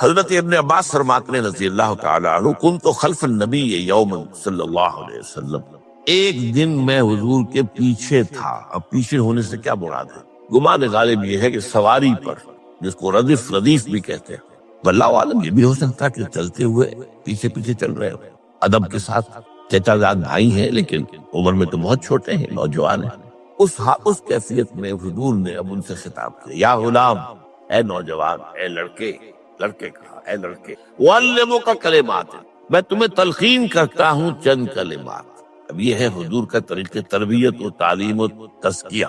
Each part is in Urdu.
حضرت ابن عباس فرماتے ہیں رضی اللہ تعالی عنہ، کنت خلف النبی یوما صلی اللہ علیہ وسلم، ایک دن میں حضور کے پیچھے تھا۔ اب پیچھے ہونے سے کیا مراد ہے؟ گمان غالب یہ ہے کہ سواری پر، جس کو ردیف بھی کہتے ہیں، واللہ عالم یہ بھی ہو سکتا ہے کہ چلتے ہوئے پیچھے پیچھے چل رہے ہو ادب کے ساتھ۔ چچا زاد بھائی ہیں لیکن عمر میں تو بہت چھوٹے ہیں، نوجوان ہیں۔ اس کیفیت میں حضور نے اب ان سے خطاب کیا، یا غلام، اے نوجوان، اے لڑکے کہا، اے لڑکے، وعلمک کلمات، میں تمہیں تلقین کرتا ہوں چند کلمات۔ اب یہ ہے حضور کا طریقہ تربیت و تعلیم و تزکیہ۔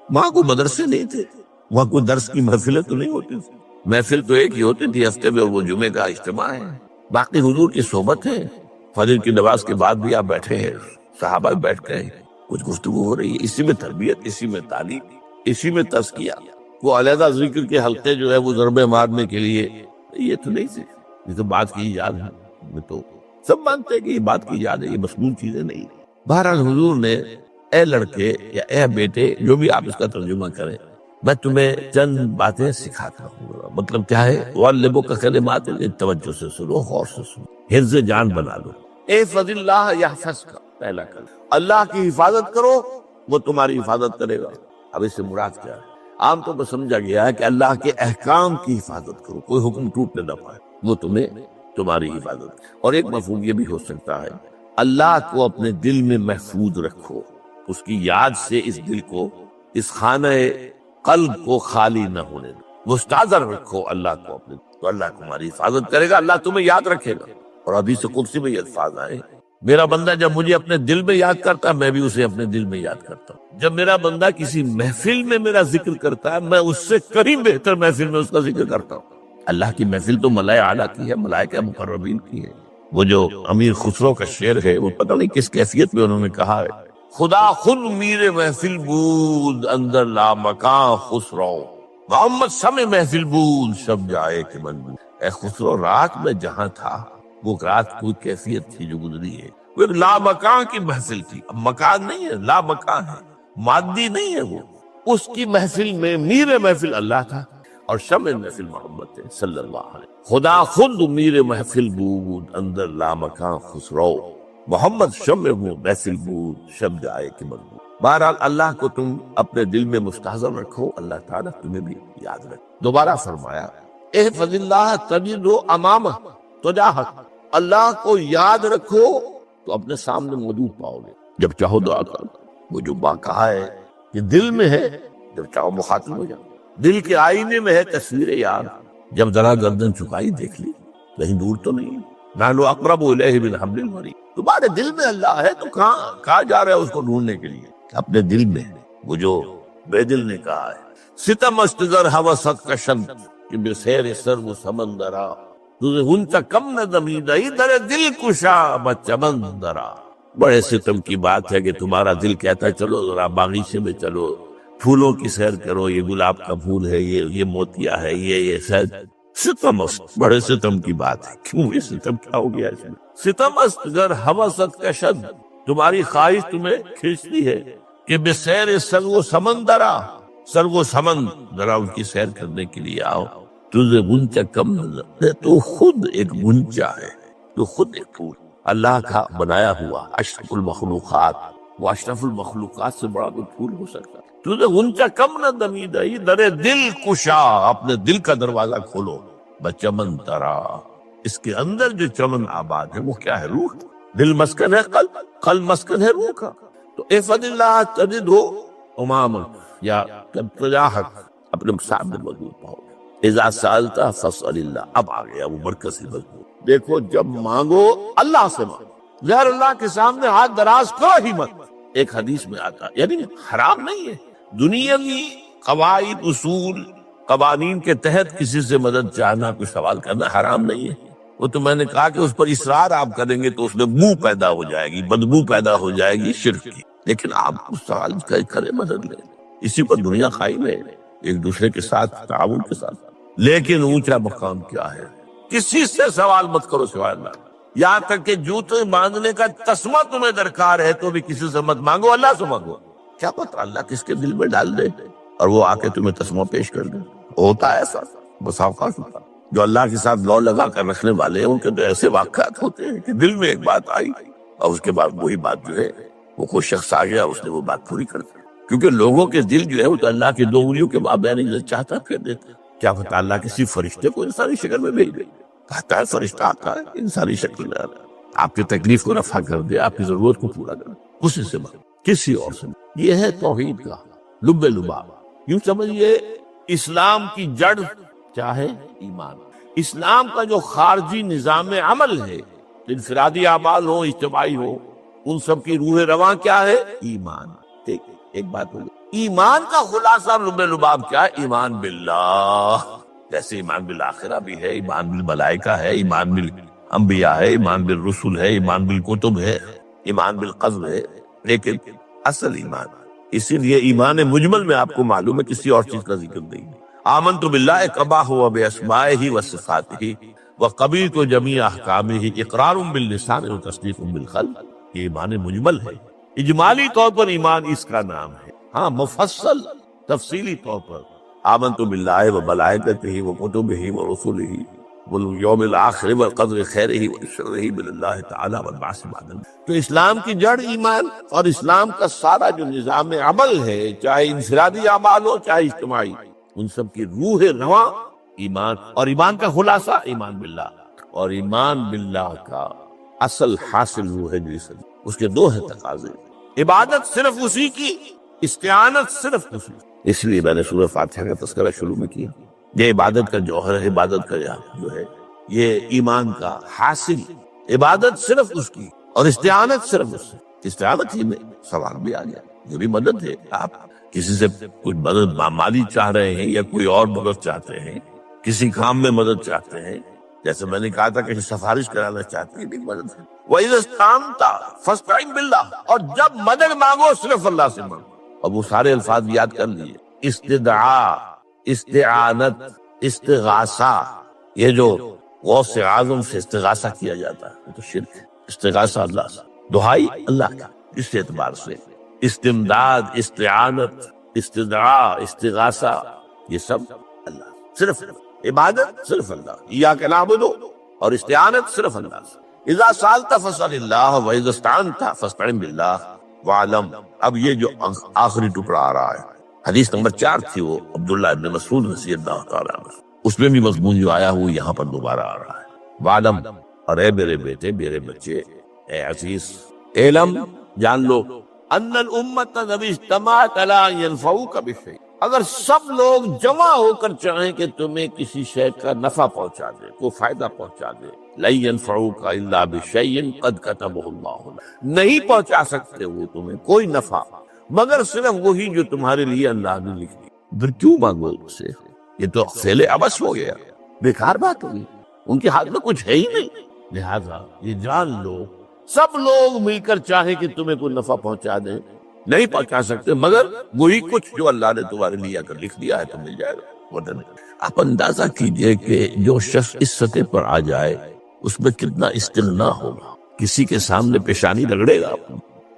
وہاں کوئی مدرسے نہیں تھے، وہاں کوئی درس کی محفلیں تو نہیں ہوتی تھی، محفل تو ایک ہی ہوتی تھی ہفتے میں، اور وہ جمعے کا اجتماع ہے۔ باقی حضور کی صحبت ہے، فجر کی نماز کے بعد بھی آپ بیٹھے ہیں، صحابہ بھی بیٹھ گئے، کچھ گفتگو ہو رہی ہے، اسی میں تربیت، اسی میں تعلیم، اسی میں تزکیہ۔ وہ علیحدہ ذکر کے حلقے جو ہے وہ ضربے مارنے کے لیے یہ تو نہیں تھے، یہ تو بات کی ایجاد ہے، میں تو سب مانتے ہیں کہ یہ بات کی ایجاد ہے، یہ مصنوع چیزیں نہیں۔ بہرحال حضور نے اے لڑکے یا اے بیٹے، جو بھی آپ اس کا ترجمہ کریں، میں تمہیں چند باتیں سکھاتا ہوں۔ مطلب کیا ہے؟ وَعَلِّمُكَ كَلِمَاتٍ، توجہ سے سنو، غور سے سنو، حفظ جان بنا لو۔ احفظ اللہ یحفظک، پہلا کلمہ، اللہ کی حفاظت کرو وہ تمہاری حفاظت کرے گا۔ اب اس سے مراد کیا ہے؟ عام طور پر سمجھا گیا ہے کہ اللہ کے احکام کی حفاظت کرو، کوئی حکم ٹوٹنے نہ پائے، وہ تمہاری حفاظت۔ اور ایک مفہوم یہ بھی ہو سکتا ہے، اللہ کو اپنے دل میں محفوظ رکھو، اس کی یاد سے اس دل کو، اس خانہ قلب کو خالی نہ ہونے دو، مستحضر رکھو اللہ کو اپنے، تو اللہ تمہاری حفاظت کرے گا، اللہ تمہیں یاد رکھے گا۔ اور حدیث قدسی میں یہ الفاظ آئے، میرا بندہ جب مجھے اپنے دل میں یاد کرتا ہے، میں بھی اسے اپنے دل میں یاد کرتا ہوں۔ جب میرا بندہ کسی محفل میں میرا ذکر کرتا ہے، میں اس سے کہیں بہتر محفل میں اس کا ذکر کرتا ہوں۔ اللہ کی محفل تو ملائکہ اعلیٰ کی ہے، ملائکہ مقربین کی ہے۔ وہ جو امیر خسرو کا شعر ہے، وہ پتہ نہیں کس کیفیت میں انہوں نے کہا ہے، خدا خود میر محفل بود اندر لامکان خسرو، محمد سم محفل بود شب جائے کہ من بود۔ اے خسرو، رات میں جہاں تھا، وہ رات کوئی کیفیت تھی جو گزری ہے، وہ ایک لامکان کی محفل تھی۔ اب مکان نہیں ہے، لامکان ہے، مادی نہیں ہے وہ۔ اس کی محفل میں میر محفل اللہ تھا اور شمع محفل محمد تھے صلی اللہ علیہ وسلم۔ خدا خود میر محفل بود اندر لامکان خسرو، محمد شمع محفل بود شب جائے کہ من بود۔ بہرحال اللہ کو تم اپنے دل میں مستحضر رکھو، اللہ تعالیٰ تمہیں بھی یاد رکھے۔ دوبارہ فرمایا، احفظ اللہ تجدہ امامہ تجاہک، اللہ کو یاد رکھو تو اپنے سامنے موجود پاؤ گے، جب چاہو دعا کرو۔ وہ جو کہا ہے کہ دل میں ہے، جب چاہو مخاطب ہو جاؤ۔ دل کے آئینے میں ہے تصویر یار، جب ذرا گردن چکائی دیکھ لی، کہیں دور تو نہیں، نحن اقرب الیہ من حبل الورید۔ تمہارے دل میں اللہ ہے تو کہاں جا رہے ہو اس کو ڈھونڈنے کے لیے؟ اپنے دل میں۔ وہ جو بے دل نے کہا ہے، ستم است گر حوست کشند کہ بسیر سر و سمندرا، تجھے ہنچا کم نہ دمیدہ در دل کشا بچمندرا۔ بڑے ستم کی بات ہے کہ تمہارا دل کہتا ہے چلو ذرا باغیچے میں چلو، پھولوں کی سیر کرو، یہ گلاب کا پھول ہے، یہ موتیا ہے، یہ شاید ستم است، بڑے ستم کی بات ہے۔ کیوں یہ ستم کیا ہو گیا اس میں؟ ستم است گر حوست کشند، تمہاری خواہش تمہیں کھینچتی ہے کہ بسیر سر و سمندرا، سر و سمند، ذرا ان کی سیر کرنے کے لیے آؤ۔ تجھے غنچہ کم نظر، تو خود ایک غنچہ ہے، تو خود ایک پھول، اللہ کا بنایا ہوا اشرف المخلوقات۔ وہ اشرف المخلوقات سے بڑا کوئی پھول ہو سکتا ہے؟ تجھے غنچہ کم نہ دمیدہی در دل کشا، اپنے دل کا دروازہ کھولو، بچمن ترا، اس کے اندر جو چمن آباد ہے وہ کیا ہے؟ روح۔ دل مسکن ہے قلب، قلب مسکن ہے روح کا۔ تو احفظ اللہ تجدہ امامک، یا تجاہک، اپنے سامنے موجود پاؤ گے۔ اذا سألتا فاسأل اللہ، اب آ گیا وہ مرکزی مضمون۔ دیکھو جب مانگو اللہ سے مانگو، غیر اللہ کے سامنے ہاتھ دراز کرو ہی مت۔ ایک حدیث میں آتا، یعنی حرام نہیں ہے، دنیاوی قواعد، اصول، قوانین کے تحت کسی سے مدد چاہنا، کوئی سوال کرنا حرام نہیں ہے۔ وہ تو میں نے کہا کہ اس پر اصرار آپ کریں گے تو اس میں بو پیدا ہو جائے گی، بدبو پیدا ہو جائے گی شرک کی۔ لیکن آپ اس سوال کریں، مدد لیں، اسی پر دنیا قائم ہے، ایک دوسرے کے ساتھ تعاون کے ساتھ۔ لیکن اونچا مقام کیا ہے؟ کسی سے سوال مت کرو سوائے اللہ، یہاں تک کہ جوتے باندھنے کا تسمہ تمہیں درکار ہے تو بھی کسی سے مت مانگو، اللہ سے مانگو۔ کیا پتہ اللہ کس کے دل میں ڈال دے اور وہ آ کے تمہیں تسمہ پیش کر دے۔ ہوتا ہے ایسا، بس اوقات ہوتا۔ جو اللہ کے ساتھ لو لگا کر رکھنے والے ہیں ان کے تو ایسے واقعات ہوتے ہیں کہ دل میں ایک بات آئی اور اس کے بعد وہی بات جو ہے وہ کوئی شخص آ گیا اس نے وہ بات پوری کر دی. کیونکہ لوگوں کے دل جو ہے وہ تو اللہ کی دو انگلیوں کے مابین چاہتا پھر دیتے. کیا پتہ اللہ کسی فرشتے کو انسانی شکل میں بھیج دے. کہتا ہے فرشتہ آتا ہے انسانی شکل میں آتا ہے آپ کی تکلیف کو رفع کر دے, آپ کی ضرورت کو پورا کر دے, اسی سے بات, کسی اور سے. یہ ہے توحید کا لب لباب. یوں سمجھیے اسلام کی جڑ کیا ہے؟ ایمان. اسلام کا جو خارجی نظام عمل ہے, انفرادی اعمال ہو اجتماعی ہو, ان سب کی روح رواں کیا ہے؟ ایمان. ایک بات ہوگی, ایمان کا خلاصہ لب لباب کیا ہے؟ ایمان باللہ. جیسے ایمان بالآخرہ بھی ہے, ایمان بالملائکہ ہے, ایمان بالانبیاء ہے, ایمان بالرسل ہے, ایمان بالکتب ہے, ایمان بالقدر ہے, لیکن اصل ایمان. اسی لیے ایمان مجمل میں آپ کو معلوم ہے کسی اور چیز کا ذکر نہیں. آمنت باللہ کما ہوا باسمائہ وصفاتہ وقبلت جمیع احکامہ اقرار باللسان وتصدیق بالقلب. یہ ایمان مجمل ہے. اجمالی طور پر ایمان اس کا نام ہے. ہاں مفصل تفصیلی طور پر آمنت باللہ وملائکتہ وکتبہ ورسلہ والیوم الآخر والقدر خیرہ وشرہ باللہ تعالی والبعث بعد الموت. تو اسلام کی جڑ ایمان, اور اسلام کا سارا جو نظام عمل ہے, چاہے انفرادی اعمال ہو چاہے اجتماعی, ان سب کی روح رواں ایمان. اور ایمان کا خلاصہ ایمان باللہ. اور ایمان باللہ کا اصل حاصل وہ ہے جو اس کے دو ہے تقاضے. عبادت صرف اسی کی, استعانت صرف اسی. اس لیے میں نے سورہ فاتحہ کا تذکرہ شروع میں کیا. یہ عبادت کا جوہر ہے, عبادت کا جو ہے یہ ایمان کا حاصل. عبادت صرف اس کی اور استعانت صرف اس سے. استعانت ہی میں سوال بھی آ گیا, یہ بھی مدد ہے. آپ کسی سے کچھ مدد مالی چاہ رہے ہیں یا کوئی اور مدد چاہتے ہیں, کسی کام میں مدد چاہتے ہیں, جیسے میں نے کہا تھا کہ سفارش کرانا چاہتے ہیں, بھی مدد ہے. وَإِذَا اسْتَعَنْتَ فَاسْتَعِنْ بِاللَّهِ. اور جب مدد مانگو صرف اللہ سے مانگو. اور وہ سارے الفاظ یاد کر لیجیے, استدعاء, استعانت, استغاثہ. یہ جو غوث اعظم سے استغاثہ کیا جاتا ہے یہ تو شرک ہے. استغاثہ اللہ سے, دعائی اللہ کا. اس اعتبار سے استمداد, استعانت, استدعاء, استغاثہ یہ سب اللہ. صرف عبادت صرف اللہ, ایاک نعبد, اور استعانت صرف اللہ سے. اذا سالت فاسأل اللہ واذا استعنت فاستعن باللہ وعلم. اب یہ جو آخری ٹکڑا آ رہا ہے, حدیث نمبر 4 تھی, وہ عبداللہ ابن مسعود رضی اللہ تعالیٰ عنہ, اس میں بھی مضمون جو آیا وہ یہاں پر دوبارہ آ رہا ہے. وعلم, اور اے میرے بیٹے, میرے بچے, اے عزیز, علم, جان لو, ان الامت لو اجتمعت علی ان ینفعوک بشیء. اگر سب لوگ جمع ہو کر چاہیں کہ تمہیں کسی شے کا نفع پہنچا دے, کوئی فائدہ پہنچا دے, لن ینفعوک الا بشیء قد کتبہ اللہ لک. نہیں پہنچا سکتے وہ تمہیں کوئی نفع مگر صرف وہی جو تمہارے لیے اللہ نے لکھ دی. پھر کیوں مانگو اس سے؟ یہ تو فعل عبث ہو گیا, بیکار بات ہوگی. ان کے ہاتھ میں کچھ ہے ہی نہیں. لہذا یہ جان لو, سب لوگ مل کر چاہیں کہ تمہیں کوئی نفع پہنچا دیں, نہیں پہنچا سکتے مگر وہی کچھ جو اللہ نے تمہارے لیے اگر لکھ دیا ہے تو مل جائے گا. آپ اندازہ کیجئے کہ جو شخص اس سطح پر آ جائے اس میں کتنا استغنا ہوگا. کسی کے سامنے پیشانی رگڑے گا,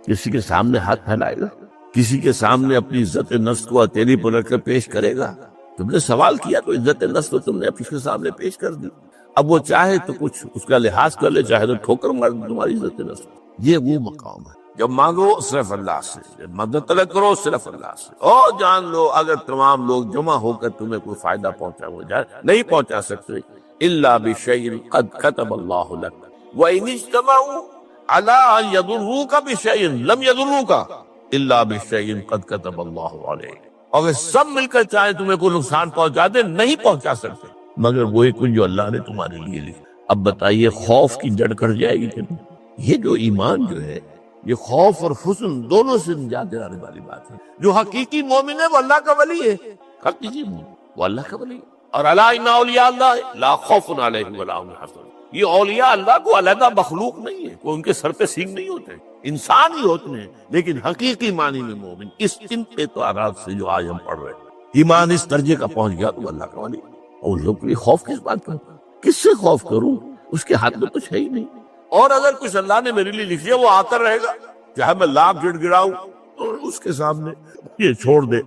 کسی کے سامنے ہاتھ پھیلائے گا, کسی کے سامنے اپنی عزت نفس کو ہتھیلی پر رکھ کر پیش کرے گا. تم نے سوال کیا تو عزت نفس تو تم نے اس کے سامنے پیش کر دی. اب وہ چاہے تو کچھ اس کا لحاظ کر لے, چاہے تو ٹھوکر مار دے تمہاری عزت نفس. یہ وہ مقام ہے جب مانگو صرف اللہ سے, جب مدد طلب کرو صرف اللہ سے. اور جان لو اگر تمام لوگ جمع ہو کر تمہیں کوئی فائدہ پہنچا ہو جائے, نہیں پہنچا سکتے. الا بشیء قد کتب اللہ لک وان اجتمعوا علی ان یضروک بشیء لم یضروک الا بشیء قد کتب اللہ علیک. اگر سب مل کر چاہے تمہیں کوئی نقصان پہنچا دے, نہیں پہنچا سکتے مگر وہی کچھ جو اللہ نے تمہارے لیے لکھا. اب بتائیے خوف کی جڑ کٹ جائے گی کہ نہیں؟ یہ جو ایمان جو ہے یہ خوف اور حسن دونوں سے نجات دلانے والی بات ہے. جو حقیقی مومن ہے وہ اللہ کا ولی ہے, حقیقی مومن وہ اللہ کا ولی ہے. اور الا ان اولیاء اللہ لا خوف علیہم ولا هم يحزنون. یہ اولیاء اللہ کو علیحدہ مخلوق نہیں ہے, وہ ان کے سر پہ سینگ نہیں ہوتے, انسان ہی ہوتے ہیں, لیکن حقیقی معنی میں مومن. اس ان اعتبارات سے جو آج ہم پڑھ رہے ہیں, ایمان اس درجے کا پہنچ گیا تو اللہ کا ولی. اور لوگ کے لیے خوف کس بات کا, کس سے خوف کروں, اس کے ہاتھ میں کچھ ہے ہی نہیں. اور اگر کچھ اللہ نے میرے لیے لکھ دیا وہ آتا رہے گا, چاہے میں لاکھ گڑ گڑاؤں اور اس کے سامنے یہ چھوڑ دے.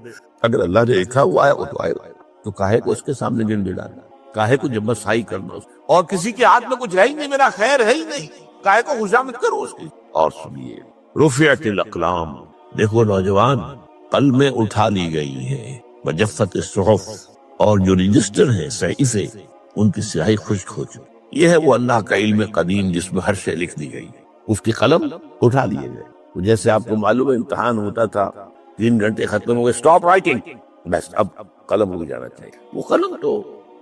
اگر اللہ نے لکھا وہ آیا وہ تو آئے گا, تو کاہے کو اس کے سامنے گڑ گڑانا. کاہے کو جمسائی کرنا، اور کسی کے ہاتھ میں کچھ ہے ہی نہیں، میرا خیر ہے ہی نہیں، کاہے کو خوشامد کرو اس کی۔ اور سنیے، رفعت الاقلام، دیکھو نوجوان، قلمیں اٹھا لی گئی ہیں، وجفت الصحف، اور جو رجسٹر ہیں صحیفے ان کی سیاہی خشک ہو چکی۔ یہ ہے وہ اللہ کا علم قدیم جس میں ہر شے لکھ دی گئی، اس کی قلم اٹھا لیے گئے۔ جیسے آپ کو معلوم ہے امتحان ہوتا تھا، 3 گھنٹے ختم ہو گئے، اسٹاپ رائٹنگ، بس اب قلم رک جانا چاہیے۔ وہ قلم تو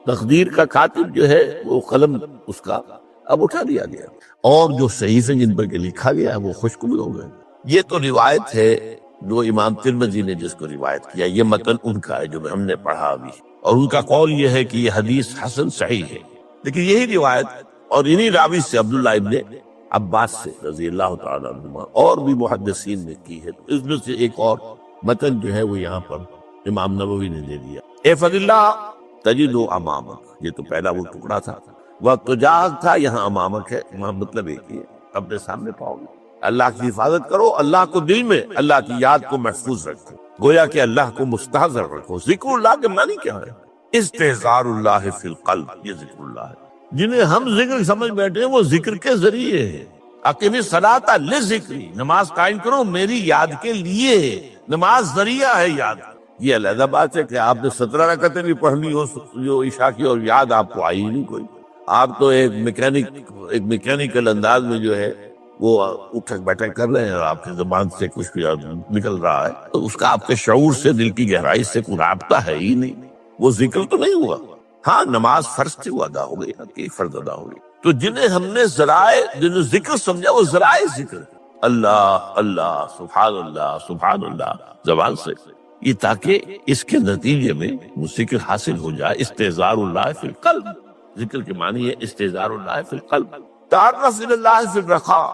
تقدیر کا کاتب جو ہے وہ قلم اس کا اب اٹھا دیا گیا، اور جو صحیفے جن پر لکھا گیا ہے وہ خشک بھی ہو گئے۔ یہ تو روایت ہے جو امام ترمذی نے جس کو روایت کیا، یہ متن ان کا ہے جو ہم نے پڑھا ابھی، اور ان کا قول یہ ہے کہ یہ حدیث حسن صحیح ہے۔ لیکن یہی روایت اور انہی راوی سے عبداللہ ابن عباس سے رضی اللہ تعالیٰ عنہما اور بھی محدثین نے کی ہے، تو اس میں سے ایک اور متن جو ہے وہ یہاں پر امام نووی نے دے دیا۔ احفظ اللہ تجد امامک، یہ تو پہلا وہ ٹکڑا تھا، وقت تو جاگ تھا، یہاں امامک ہے، امام مطلب ایک ہی ہے، اپنے سامنے پاؤ گے۔ اللہ کی حفاظت کرو، اللہ کو دل میں، اللہ کی یاد کو محفوظ رکھو، گویا کہ اللہ کو مستحضر رکھو۔ ذکر اللہ کے معنی کیا ہے؟ استحضار اللہ فی القلب، یہ ذکر اللہ ہے۔ جنہیں ہم ذکر سمجھ بیٹھے ہیں وہ ذکر کے ذریعے ہے۔ اقیم الصلاۃ لذکری، نماز قائم کرو میری یاد کے لیے، نماز ذریعہ ہے یاد۔ یہ علیحدہ بات ہے کہ آپ نے 17 رکعتیں بھی پڑھ لی ہو جو عشاء کی، اور یاد آپ کو آئی نہیں کوئی، آپ تو ایک میکینیکل انداز میں جو ہے وہ اٹھک بیٹھک کر رہے ہیں، اور آپ کی زبان سے کچھ بھی نکل رہا ہے، تو اس کا آپ کے شعور سے، دل کی گہرائی سے کوئی رابطہ ہے ہی نہیں، وہ ذکر تو نہیں ہوا۔ ہاں نماز فرض تھی، وہ ادا ہو گئی، کہ فرض ادا ہو گئی۔ تو جنہیں ہم نے جنہیں ذکر سمجھا وہ ذرائع ذکر، اللہ اللہ سبحان اللہ سبحان اللہ زبان سے، یہ تاکہ اس کے نتیجے میں وہ ذکر حاصل ہو جائے۔ استحضار اللہ فی القلب، ذکر کے معنی ہے استحضار اللہ فی القلب، تعرف الی اللہ فی الرخاء،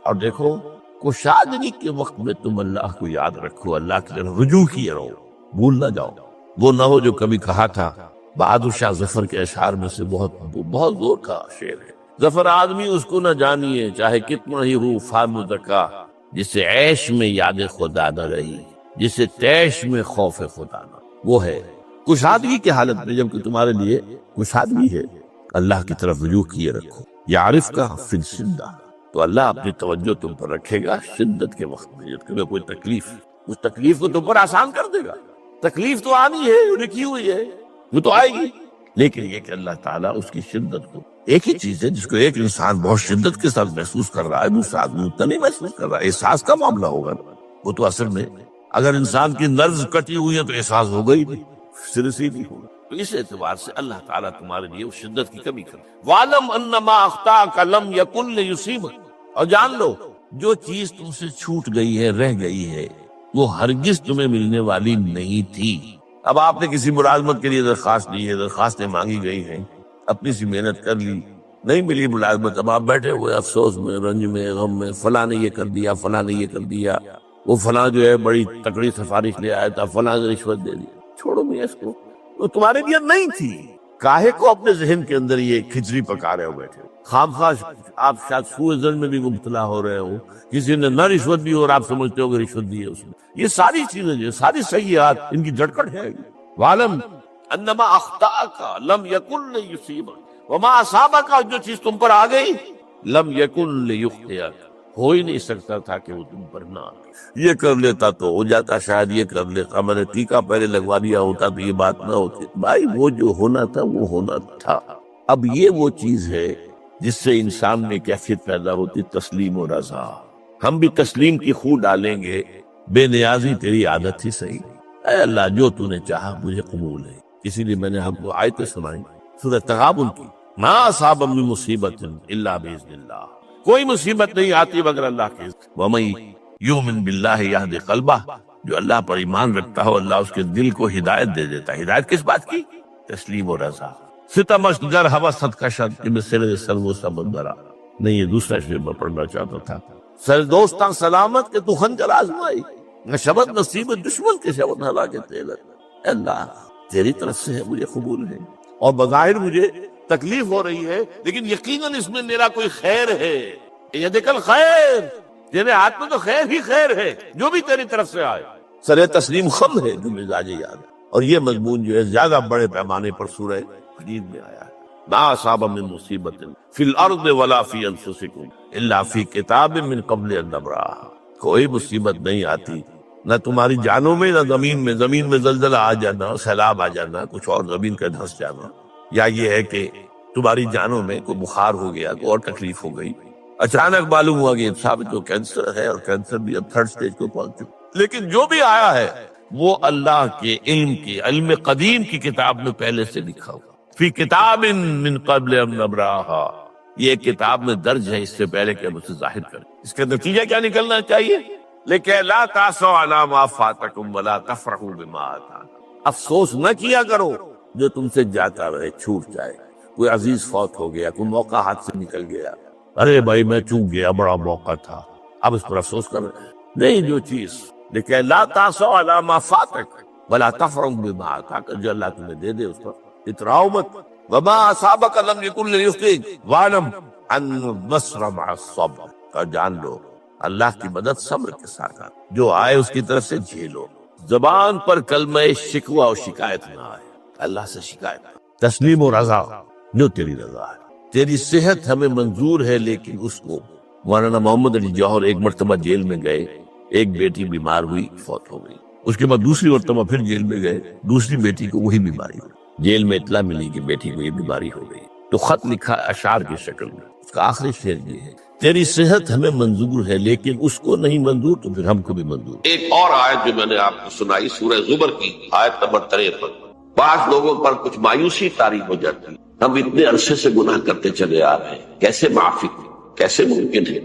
اور دیکھو کشادگی کے وقت میں تم اللہ کو یاد رکھو، اللہ کی طرف رجوع کیے رہو، بھول نہ جاؤ۔ وہ نہ ہو جو کبھی کہا تھا، بہادر شاہ ظفر کے اشعار میں سے بہت زور کا شعر ہے، ظفر آدمی اس کو نہ جانیے چاہے کتنا ہی ہو فام زکا، جسے عیش میں یاد خدا نہ رہی، جسے تیش میں خوف خدا نہ۔ وہ ہے کشادگی کی حالت میں، جبکہ تمہارے لیے کشادگی ہے، اللہ کی طرف رجوع کیے رکھو۔ یعرف کا فی الشدہ، تو اللہ اپنی توجہ تم پر رکھے گا شدت کے وقت میں، جب تمہیں کوئی تکلیف، اس تکلیف کو تم پر آسان کر دے گا۔ تکلیف تو آنی ہے، لکھی ہوئی ہے، وہ تو آئے گی، لیکن یہ کہ اللہ تعالیٰ اس کی شدت کو، ایک ہی چیز ہے جس کو ایک انسان بہت شدت کے ساتھ محسوس کر رہا ہے، دوسرا آدمی اتنا نہیں محسوس کر رہا ہے، احساس کا معاملہ ہوگا نا۔ وہ تو اصل میں اگر انسان کی نرز کٹی ہوئی ہے تو احساس ہوگا ہی نہیں، سرسی نہیں ہوگا۔ تو اس اعتبار سے اللہ تعالیٰ تمہارے لیے اس شدت کی کمی کر۔ وَعْلَمْ أَنَّمَا أَخْطَأَكَ لَمْ يَكُنْ لِيُصِيبَكَ، اور جان لو جو چیز تم سے چھوٹ گئی ہے، رہ گئی ہے، وہ ہرگز تمہیں ملنے والی نہیں تھی۔ اب آپ نے کسی ملازمت کے لیے درخواست دی ہے، درخواستیں مانگی گئی ہیں، اپنی سی محنت کر لی، نہیں ملی ملازمت، اب آپ بیٹھے ہوئے افسوس میں، رنج میں، غم میں، فلاں نے یہ کر دیا، فلاں نے یہ کر دیا، وہ فلاں جو ہے بڑی تکڑی سفارش لے آیا تھا، فلاں نے رشوت دے دی۔ چھوڑو میاں اس کو، وہ تمہارے لیے نہیں تھی۔ کاہے کو اپنے ذہن کے اندر یہ کھچڑی پکا رہے ہو بیٹھے، خامخواہ آپ شاید سوء ظن میں بھی مبتلا ہو رہے ہو، کسی نے نہ رشوت دی اور آپ سمجھتے ہو کہ رشوت دی ہے اس نے۔ یہ ساری چیزیں جو ساری سیئات، ان کی جڑکٹ ہے۔ وَعْلَمْ أَنَّمَا أَخْطَأَكَ لَمْ يَكُنْ لِيُصِيبَكَ وَمَا أَصَابَكَ، جو چیز تم پر آ گئی، لَمْ يَكُنْ لِيُخْطِئَكَ، ہو ہی نہیں سکتا تھا کہ وہ تم پر نہ آ۔ یہ کر لیتا تو ہو جاتا، شاید یہ کر لیتا، میں نے ٹیکا پہلے لگوا دیا ہوتا تو یہ بات نہ ہوتی۔ بھائی وہ جو ہونا تھا وہ ہونا تھا۔ اب یہ وہ چیز ہے جس سے انسان میں کیفیت پیدا ہوتی، تسلیم و رضا۔ ہم بھی تسلیم کی خو ڈالیں گے، بے نیازی تیری عادت ہی صحیح، اے اللہ جو تو نے چاہا مجھے قبول ہے۔ اسی لیے میں نے ہم کو آیتیں سنائی سورہ تغابن کی، ما اصاب من مصیبت الا باذن اللہ، کوئی مصیبت نہیں آتی مگر اللہ کے اذن۔ ومن یؤمن باللہ یہد قلبہ، جو اللہ پر ایمان رکھتا ہو اللہ اس کے دل کو ہدایت دے دیتا ہے۔ ہدایت کس بات کی؟ تسلیم و رضا۔ ستمش گر حوست کشد کہ سر سر و سمندرا، نہیں یہ دوسرا شعر میں پڑھنا چاہتا تھا۔ سر دوستاں سلامت کہ تو خنجر آزمائی، شبت نصیب دشمن کے شبت ہلاکت تیلت۔ اللہ تیری طرف سے ہے، مجھے قبول ہے، اور بظاہر مجھے تکلیف ہو رہی ہے، لیکن یقیناً اس میں میرا کوئی خیر ہے۔ یہ دیکھل خیر، تیرے ہاتھ میں تو خیر ہی خیر ہے، جو بھی تیری طرف سے آئے۔ سر تسلیم خم ہے جو مزاج یاد ہے۔ اور یہ مضمون جو ہے زیادہ بڑے پیمانے پر سورہ حدیث میں آیا ہے ما اصاب من مصیبت فی الارض ولا فی انفسکم الا فی کتاب من قبل ان نبرأها. کوئی مصیبت نہیں آتی نہ تمہاری جانوں میں نہ زمین میں زلزلہ آ جانا، سیلاب آ جانا، کچھ اور زمین کا دھس جانا، یا یہ ہے کہ تمہاری جانوں میں کوئی بخار ہو گیا، کوئی اور تکلیف ہو گئی، اچانک معلوم ہوا کہ ثابت جو کینسر ہے، اور کینسر بھی اب 3rd stage کو پہنچ چکا. لیکن جو بھی آیا ہے وہ اللہ کے علم قدیم کی کتاب میں پہلے سے لکھا ہوا، فی کتاب من قبل ان نبرأها. یہ کتاب میں درج ہے اس سے پہلے کہ ہم اسے ظاہر کریں. اس کا نتیجہ کیا نکلنا چاہیے؟ لیکن لا تاسوا علی ما فاتکم ولا تفرحوا بما آتاکم. افسوس نہ کیا کرو جو تم سے جاتا رہے، چھوٹ جائے. کوئی عزیز فوت ہو گیا، کوئی موقع ہاتھ سے نکل گیا، ارے بھائی میں چوک گیا، بڑا موقع تھا، اب اس پر افسوس کر رہے ہیں. نہیں، جو چیز لیکن لا تاسوا علی ما فاتک ولا تفرحوا بما آتاک، جو اللہ تمہیں دے دے اس پر اتراؤ مت. وما اصابک لم یکن لیخطئک واعلم ان النصر مع الصبر. اور جان لو اللہ کی مدد صبر کے ساتھ ہے، جو آئے اس کی طرف سے جھیلو. زبان پر کلمہ شکوہ اور شکایت نہ آئے، اللہ سے شکایت، تسلیم و رضا، جو تیری رضا ہے. تیری صحت ہمیں منظور ہے، لیکن اس کو مولانا محمد علی جوہر ایک مرتبہ جیل میں گئے، ایک بیٹی بیمار ہوئی، فوت ہو گئی. اس کے بعد دوسری مرتبہ پھر جیل میں گئے، دوسری بیٹی کو وہی بیماری ہوئی. جیل میں اطلاع ملی کہ بیٹی کو یہ بیماری ہو گئی، تو خط لکھا اشعار کی شکل میں. اس کا آخری شعر یہ ہے، تیری صحت ہمیں منظور ہے لیکن اس کو نہیں منظور تو پھر ہم کو بھی منظور. ایک اور آیت جو میں نے آپ کو سنائی سورہ زمر کی آیت نمبر 53. بعض لوگوں پر کچھ مایوسی طاری ہو جاتی ہے، ہم اتنے عرصے سے گناہ کرتے چلے آ رہے ہیں، کیسے معافی، کیسے ممکن ہے،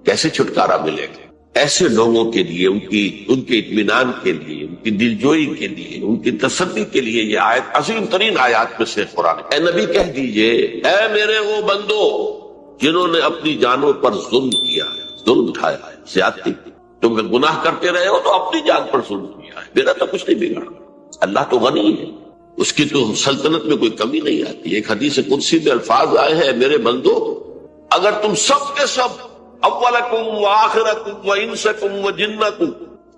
کیسے چھٹکارا ملے گا؟ ایسے لوگوں کے لیے، ان کے اطمینان کے لیے، ان کی دلجوئی کے لیے، ان کی تسلی کے لیے یہ آیت عظیم ترین آیات میں سے قرآن. اے نبی کہہ دیجئے، اے میرے وہ بندو جنہوں نے اپنی جانوں پر ظلم کیا ہے، ظلم اٹھایا ہے، زیادتی. تم اگر گناہ کرتے رہے ہو تو اپنی جان پر ظلم کیا ہے، میرا تو کچھ نہیں بگاڑا. اللہ تو غنی ہے، اس کی تو سلطنت میں کوئی کمی نہیں آتی. ایک حدیث قدسی میں الفاظ آئے ہیں، میرے بندو اگر تم سب کے سب، اولکم و آخرکم و انسکم و جنکم،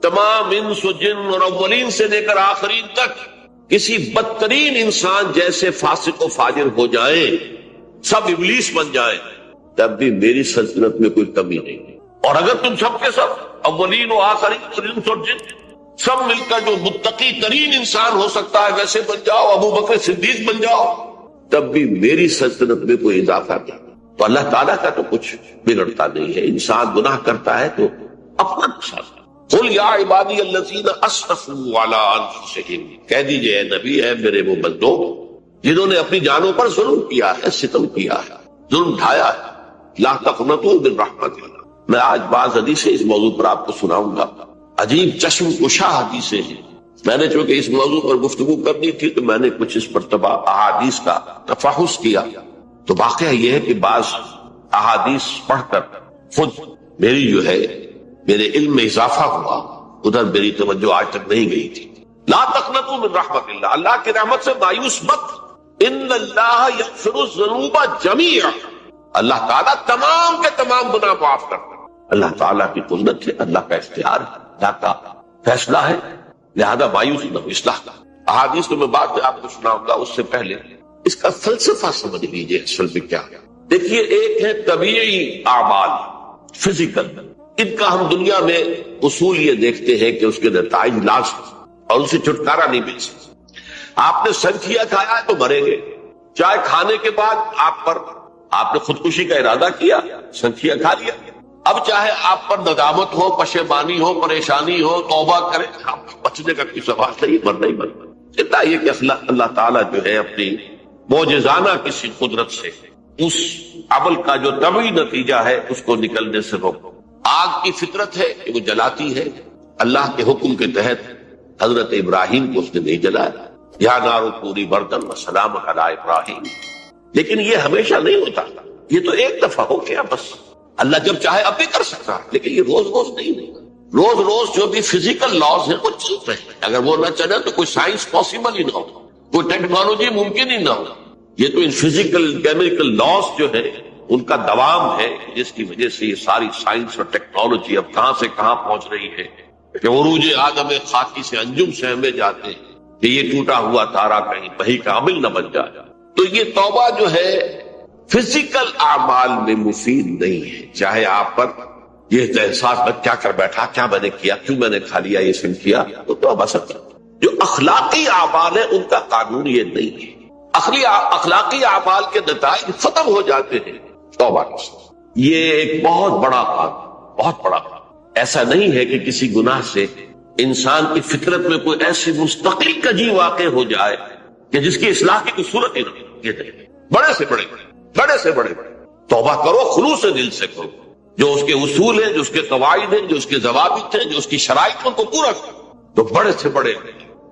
تمام انس و جن اور اولین سے لے کر آخرین تک کسی بدترین انسان جیسے فاسق و فاجر ہو جائیں، سب ابلیس بن جائیں، تب بھی میری سلطنت میں کوئی کمی نہیں. اور اگر تم سب کے سب اولین و آخرین اور انس اور جن سب مل کر جو متقی ترین انسان ہو سکتا ہے ویسے بن جاؤ، ابو بکر صدیق بن جاؤ، تب بھی میری سلطنت میں کوئی اضافہ نہیں. تو اللہ تعالیٰ کا تو کچھ بگڑتا نہیں ہے. انسان گناہ کرتا ہے تو اپنا نقصان. قل یا عبادی الذین اسرفوا علی انفسہم، کہہ دیجئے اے نبی، اے میرے وہ بندو جنہوں نے اپنی جانوں پر ظلم کیا ہے، ستم کیا ہے، ظلم ڈھایا ہے، لا تقنطوا من رحمت اللہ. میں آج بعض حدیثیں اس موضوع پر آپ کو سناؤں گا، عجیب چشم کشا حدیثیں ہیں. میں نے چونکہ اس موضوع پر گفتگو کرنی تھی تو میں نے کچھ اس مرتبہ احادیث کا تفحص کیا. تو واقعہ یہ ہے کہ بعض احادیث پڑھ کر خود میری جو ہے میرے علم میں اضافہ ہوا، ادھر میری توجہ آج تک نہیں گئی تھی. لا تقنطوا من رحمت اللہ، اللہ کی رحمت سے مایوس مت. ان اللہ یغفر الذنوب جميعا، اللہ تعالیٰ تمام کے تمام گناہ معاف کرتا ہے. اللہ تعالیٰ کی قدرت ہے، اللہ کا اختیار ہے، اللہ کا فیصلہ ہے، لہذا مایوس نہ ہو، اصلاح کا. احادیث تو میں بعد میں آپ کو سناؤں گا، اس سے پہلے اس کا فلسفہ سمجھ لیجئے. اصل میں کیا دیکھیے، ایک ہے طبیعی اعمال، فزیکل، ان کا ہم دنیا میں اصول یہ دیکھتے ہیں کہ اس کے نتائج لازم اور ان سے چھٹکارا نہیں مل سکتا. آپ نے سنکھیا کھایا ہے تو مریں گے، چائے کھانے کے بعد آپ نے خودکشی کا ارادہ کیا، سنکھیا کھا لیا، اب چاہے آپ پر ندامت ہو، پشیمانی ہو، پریشانی ہو، توبہ کریں، بچنے کا کوئی سوال نہیں، مرنا ہی مرنا. اتنا یہ کہ اللہ تعالیٰ جو ہے اپنی معجزانہ کسی قدرت سے اس عمل کا جو طبعی نتیجہ ہے اس کو نکلنے سے روکو. آگ کی فطرت ہے کہ وہ جلاتی ہے، اللہ کے حکم کے تحت حضرت ابراہیم کو اس نے نہیں جلایا، یا نارو پوری بردن و سلام علی ابراہیم. لیکن یہ ہمیشہ نہیں ہوتا، یہ تو ایک دفعہ ہو گیا بس. اللہ جب چاہے اب بھی کر سکتا ہے، لیکن یہ روز روز نہیں. روز روز جو بھی فزیکل لاز ہیں وہ چل رہے ہیں، اگر وہ نہ چلے تو کوئی سائنس پاسبل ہی نہ ہو، کوئی ٹیکنالوجی ممکن ہی نہ ہو. یہ تو ان فزیکل کیمیکل لاز جو ہے ان کا دوام ہے، جس کی وجہ سے یہ ساری سائنس اور ٹیکنالوجی اب کہاں سے کہاں پہنچ رہی ہے کہ عروج آدم خاکی سے انجم سہمے جاتے ہیں کہ یہ ٹوٹا ہوا تارا کہیں وحی کا عمل نہ بن جائے. تو یہ توبہ جو ہے فزیکل اعمال میں مفید نہیں ہے. چاہے آپ پر یہ احساس میں کیا کر بیٹھا، کیا میں نے کیا، کیوں میں نے کھا لیا، یہ سن کیا، تو توبہ سب. جو اخلاقی اعمال ہے ان کا قانون یہ نہیں ہے. اخلاقی اعمال کے نتائج ختم ہو جاتے ہیں توبہ کے ساتھ. یہ ایک بہت بڑا قانون، بہت بڑا قانون. ایسا نہیں ہے کہ کسی گناہ سے انسان کی فطرت میں کوئی ایسی مستقل کجی واقع ہو جائے کہ جس کی اصلاح کی کوئی صورت ہی نہیں. بڑے سے بڑے توبہ کرو، خلوص دل سے کرو. جو اس کے اصول ہیں، جو اس کے قواعد ہیں، جو اس کے ضوابط ہیں، جو اس کی شرائط ہیں، ان کو پورا کرو. تو بڑے سے بڑے،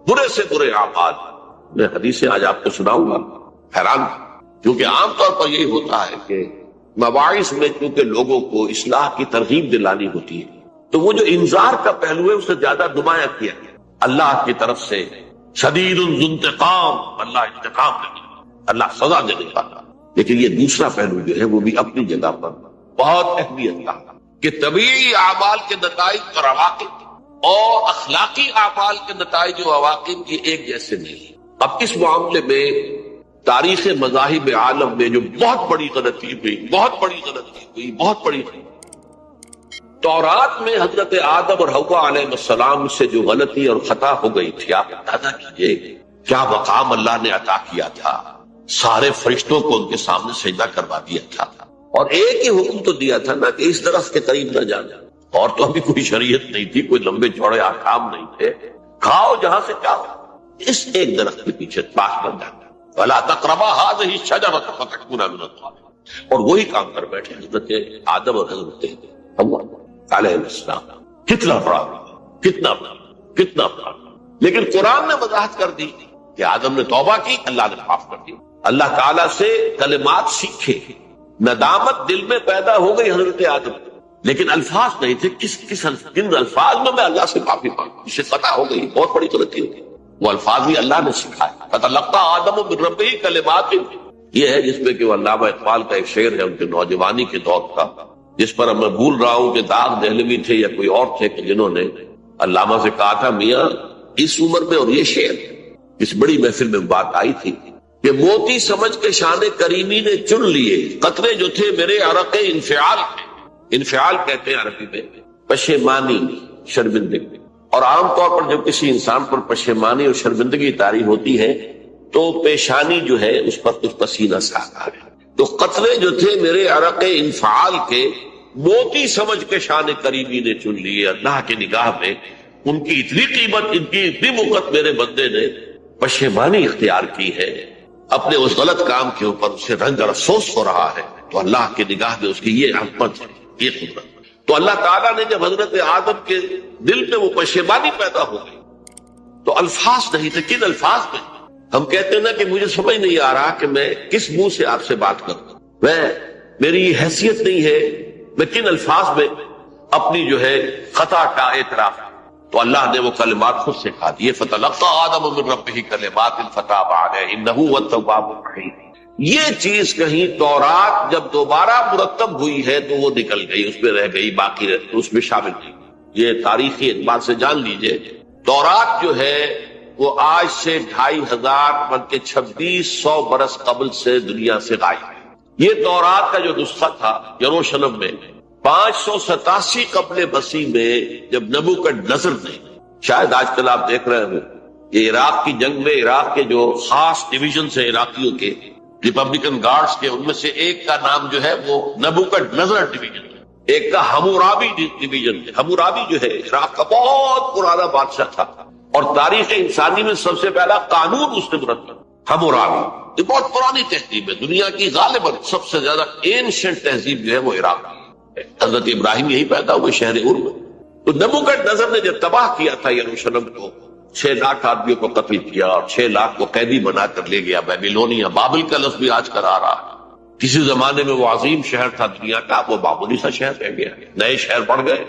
برے سے برے اعمال. میں حدیثیں آج آپ کو سناؤں گا، حیران. کیونکہ عام طور پر یہی ہوتا ہے کہ مواعظ میں کیونکہ لوگوں کو اصلاح کی ترغیب دلانی ہوتی ہے، تو وہ جو انذار کا پہلو ہے اسے زیادہ نمایاں کیا گیا. اللہ کی طرف سے شدید ذو انتقام، اللہ انتقام دینے والا، اللہ سزا دینے والا. لیکن یہ دوسرا پہلو جو ہے وہ بھی اپنی جگہ پر بہت اہمیت رکھتا کہ طبیعی اعمال کے نتائج اور عواقب اور اخلاقی اعمال کے نتائج و عواقب کی ایک جیسے نہیں. اب اس معاملے میں تاریخ مذاہب عالم میں جو بہت بڑی غلطی ہوئی. تورات میں حضرت آدم اور حوا علیہ السلام سے جو غلطی اور خطا ہو گئی تھی، آپ اندازہ کیجئے کیا مقام اللہ نے عطا کیا تھا. سارے فرشتوں کو ان کے سامنے سجدہ کروا دیا تھا، اور ایک ہی حکم تو دیا تھا نا کہ اس درخت کے قریب نہ جانا. اور تو ابھی کوئی شریعت نہیں تھی، کوئی لمبے چوڑے احکام نہیں تھے. کھاؤ جہاں سے چاہو، اس ایک درخت کے پیچھے پاس بن جانا. وَلَا تَقْرَبَا هَٰذِهِ الشَّجَرَةَ فَتَكُونَا مِنَ الظَّالِمِينَ. اور وہی کام کر بیٹھے حضرت آدم اور حضرت حوا علیہ السلام. کتنا بڑا. لیکن قرآن نے وضاحت کر دی کہ آدم نے توبہ کی، اللہ نے معاف کر دی. اللہ تعالیٰ سے کلمات سیکھے، ندامت دل میں پیدا ہو گئی حضرت آدم، لیکن الفاظ نہیں تھے. کن الفاظ میں اللہ سے معافی مانگوں، اسے پتہ ہو گئی بہت بڑی غلطی ہوگی. وہ الفاظ بھی اللہ نے سکھائے. فَتَلَقَّىٰ آدَمُ مِن رَّبِّهِ كَلِمَاتٍ. یہ ہے جس میں کہ وہ علامہ اقبال کا ایک شعر ہے ان کے نوجوانی کے دور کا، جس پر میں بھول رہا ہوں کہ داغ دہلوی تھے یا کوئی اور تھے کہ جنہوں نے علامہ سے کہا تھا میاں اس عمر میں، اور یہ شعر اس بڑی محفل میں بات آئی تھی کہ موتی سمجھ کے شان کریمی نے چن لیے قطرے جو تھے میرے عرق انفعال میں. انفعال کہتے ہیں عربی میں پشیمانی، شرمندگی. اور عام طور پر جب کسی انسان پر پشیمانی اور شرمندگی طاری ہوتی ہے تو پیشانی جو ہے اس پر کچھ پسینہ سا آتا ہے. تو قطرے جو تھے میرے عرق انفعال کے موتی سمجھ کے شان کریمی نے چن لیے. اللہ کی نگاہ میں ان کی اتنی قیمت، ان کی اتنی مقت میرے بندے نے پشیمانی اختیار کی ہے اپنے اس غلط کام کے اوپر، اسے رنج اور افسوس ہو رہا ہے. تو اللہ کی نگاہ میں اس کی یہ عظمت ہے، یہ قدرت. تو اللہ تعالیٰ نے جب حضرت آدم کے دل میں وہ پشیمانی پیدا ہو گئی تو الفاظ نہیں تھے. کن الفاظ میں ہم کہتے ہیں نا کہ مجھے سمجھ نہیں آ رہا کہ میں کس منہ سے آپ سے بات کروں، میری حیثیت نہیں ہے، میں کن الفاظ میں اپنی جو ہے خطا کا اعتراف. تو اللہ نے وہ کلمات خود سے کہا دیے. فَتَلَقَّىٰ آدَمُ مِن رَّبِّهِ كَلِمَاتٍ فَتَابَ عَلَيْهِ إِنَّهُ هُوَ التَّوَّابُ الرَّحِيمُ. یہ چیز کہیں تورات جب دوبارہ مرتب ہوئی ہے تو وہ نکل گئی، اس میں رہ گئی، باقی اس میں شامل نہیں. یہ تاریخی اعتبار سے جان لیجئے تورات جو ہے وہ آج سے 2500 بلکہ 2600 برس قبل سے دنیا سے غائب ہے. یہ تورات کا جو نسخہ تھا یروشلم میں 587 قبل مسیح میں جب نبوکدنضر نے، شاید آج کل آپ دیکھ رہے ہوں یہ عراق کی جنگ میں عراق کے جو خاص ڈویژن سے عراقیوں کے ریپبلکن گارڈز کے، ان میں سے ایک کا نام جو ہے وہ نبوکدنضر ڈویژن ہے، ایک کا حمورابی ڈویژن ہے. حمورابی جو ہے عراق کا بہت پرانا بادشاہ تھا اور تاریخ انسانی میں سب سے پہلا قانون اس نے مرتب. حمورابی یہ بہت پرانی تہذیب ہے، دنیا کی غالباً سب سے زیادہ اینشنٹ تہذیب جو ہے وہ عراق کی ہے. حضرت ابراہیم یہی پیدا ہوئے شہر ار میں. تو نبوکدنضر نے جب تباہ کیا تھا یروشلم کو، 6 لاکھ آدمیوں کو قتل کیا اور 6 لاکھ کو قیدی بنا کر لے گیا بیبیلونیا. بابل کا لفظ بھی آج کر آ رہا ہے. کسی زمانے میں وہ عظیم شہر تھا دنیا کا، وہ معمولی سا شہر رہ گیا، نئے شہر بڑھ گئے.